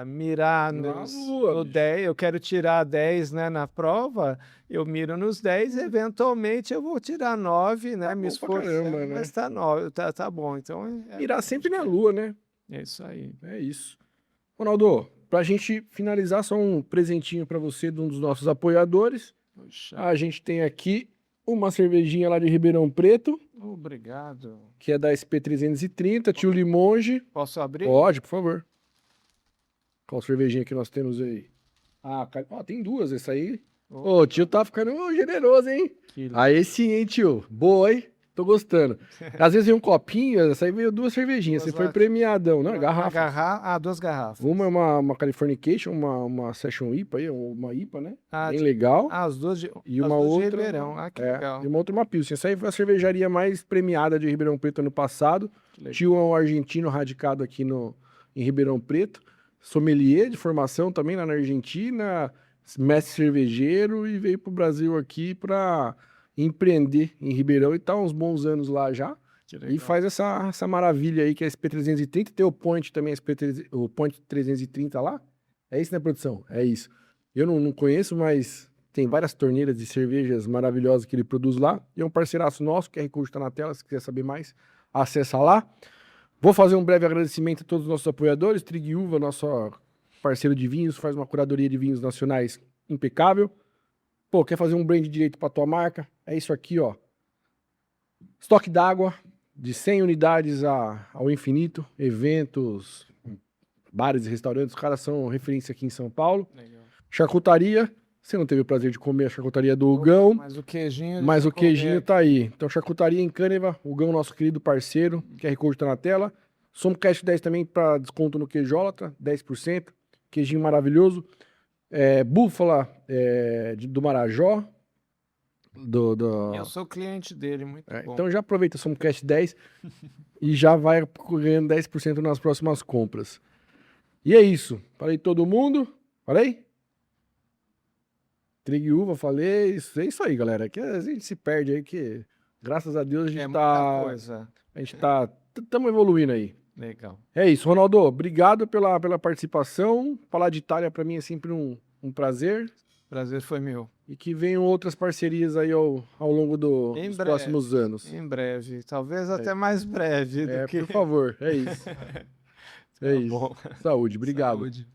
mirar Na no lua, bicho. 10. Eu quero tirar 10, né, na prova. Eu miro nos 10, eventualmente eu vou tirar 9, né? Tá Me bom pra esforçando, caramba, né? mas tá 9, tá bom. Então, Mirar sempre na lua, né? é isso aí. É isso. Ronaldo, pra gente finalizar, só um presentinho pra você de um dos nossos apoiadores. Poxa, A gente tem aqui uma cervejinha lá de Ribeirão Preto, obrigado. que é da SP330, tio Limonge. Posso abrir? Pode, por favor. Qual cervejinha que nós temos aí? Tem duas, essa aí. Ô, o tio tá ficando generoso, hein? Que Aí sim, hein, tio? Boa, hein? Tô gostando. Às vezes vem um copinho, essa aí veio 2 cervejinhas. Duas Você foi latas. premiadão. Não, é garrafa. Duas garrafas. Uma é uma Californication, uma Session IPA aí, uma IPA, né? Ah, Bem legal. as duas de, E as uma duas de outra. Ribeirão. Ah, que legal. E uma outra uma Pilsen. Essa aí foi a cervejaria mais premiada de Ribeirão Preto ano passado. Que legal. Tio é um argentino radicado aqui em Ribeirão Preto. Sommelier de formação também lá na Argentina. Mestre cervejeiro e veio pro Brasil aqui para empreender em Ribeirão e tá há uns bons anos lá já. Que E legal. faz essa maravilha aí que é a SP330. Tem o Point também, o Point 330 lá. É isso, né, produção? É isso. Eu não conheço, mas tem várias torneiras de cervejas maravilhosas que ele produz lá. E é um parceiraço nosso, que QR Code está na tela. Se quiser saber mais, acessa lá. Vou fazer um breve agradecimento a todos os nossos apoiadores. Trig Uva, nosso parceiro de vinhos, faz uma curadoria de vinhos nacionais impecável. Pô, quer fazer um brand direito para tua marca? É isso aqui, ó. Estoque d'água, de 100 unidades ao infinito. Eventos, bares e restaurantes, os caras são referência aqui em São Paulo. Legal. Charcutaria, você não teve o prazer de comer a charcutaria do Hugão, Mas o queijinho. mas o deixa eu queijinho comer tá aí. Então, charcutaria em Câneva, Hugão, nosso querido parceiro, QR Code tá na tela. Somcast 10 também para desconto no queijólatra, 10%. Queijinho maravilhoso. Búfala do Marajó. aqui. Eu sou cliente dele, muito bom. Então já aproveita o Somcast 10 e já vai ganhando 10% nas próximas compras. E é isso. Falei todo mundo? Falei? Trig Uva, falei. É isso aí, galera. Que a gente se perde aí, que graças a Deus a gente muita coisa. A gente estamos evoluindo aí. Legal. É isso, Ronaldo. Obrigado pela participação. Falar de Itália para mim é sempre um prazer. Prazer foi meu. E que venham outras parcerias aí ao longo dos Em breve. próximos anos. Em breve. Talvez até mais breve do que... Por favor. É isso. É Tá isso. bom. Saúde. Obrigado. Saúde.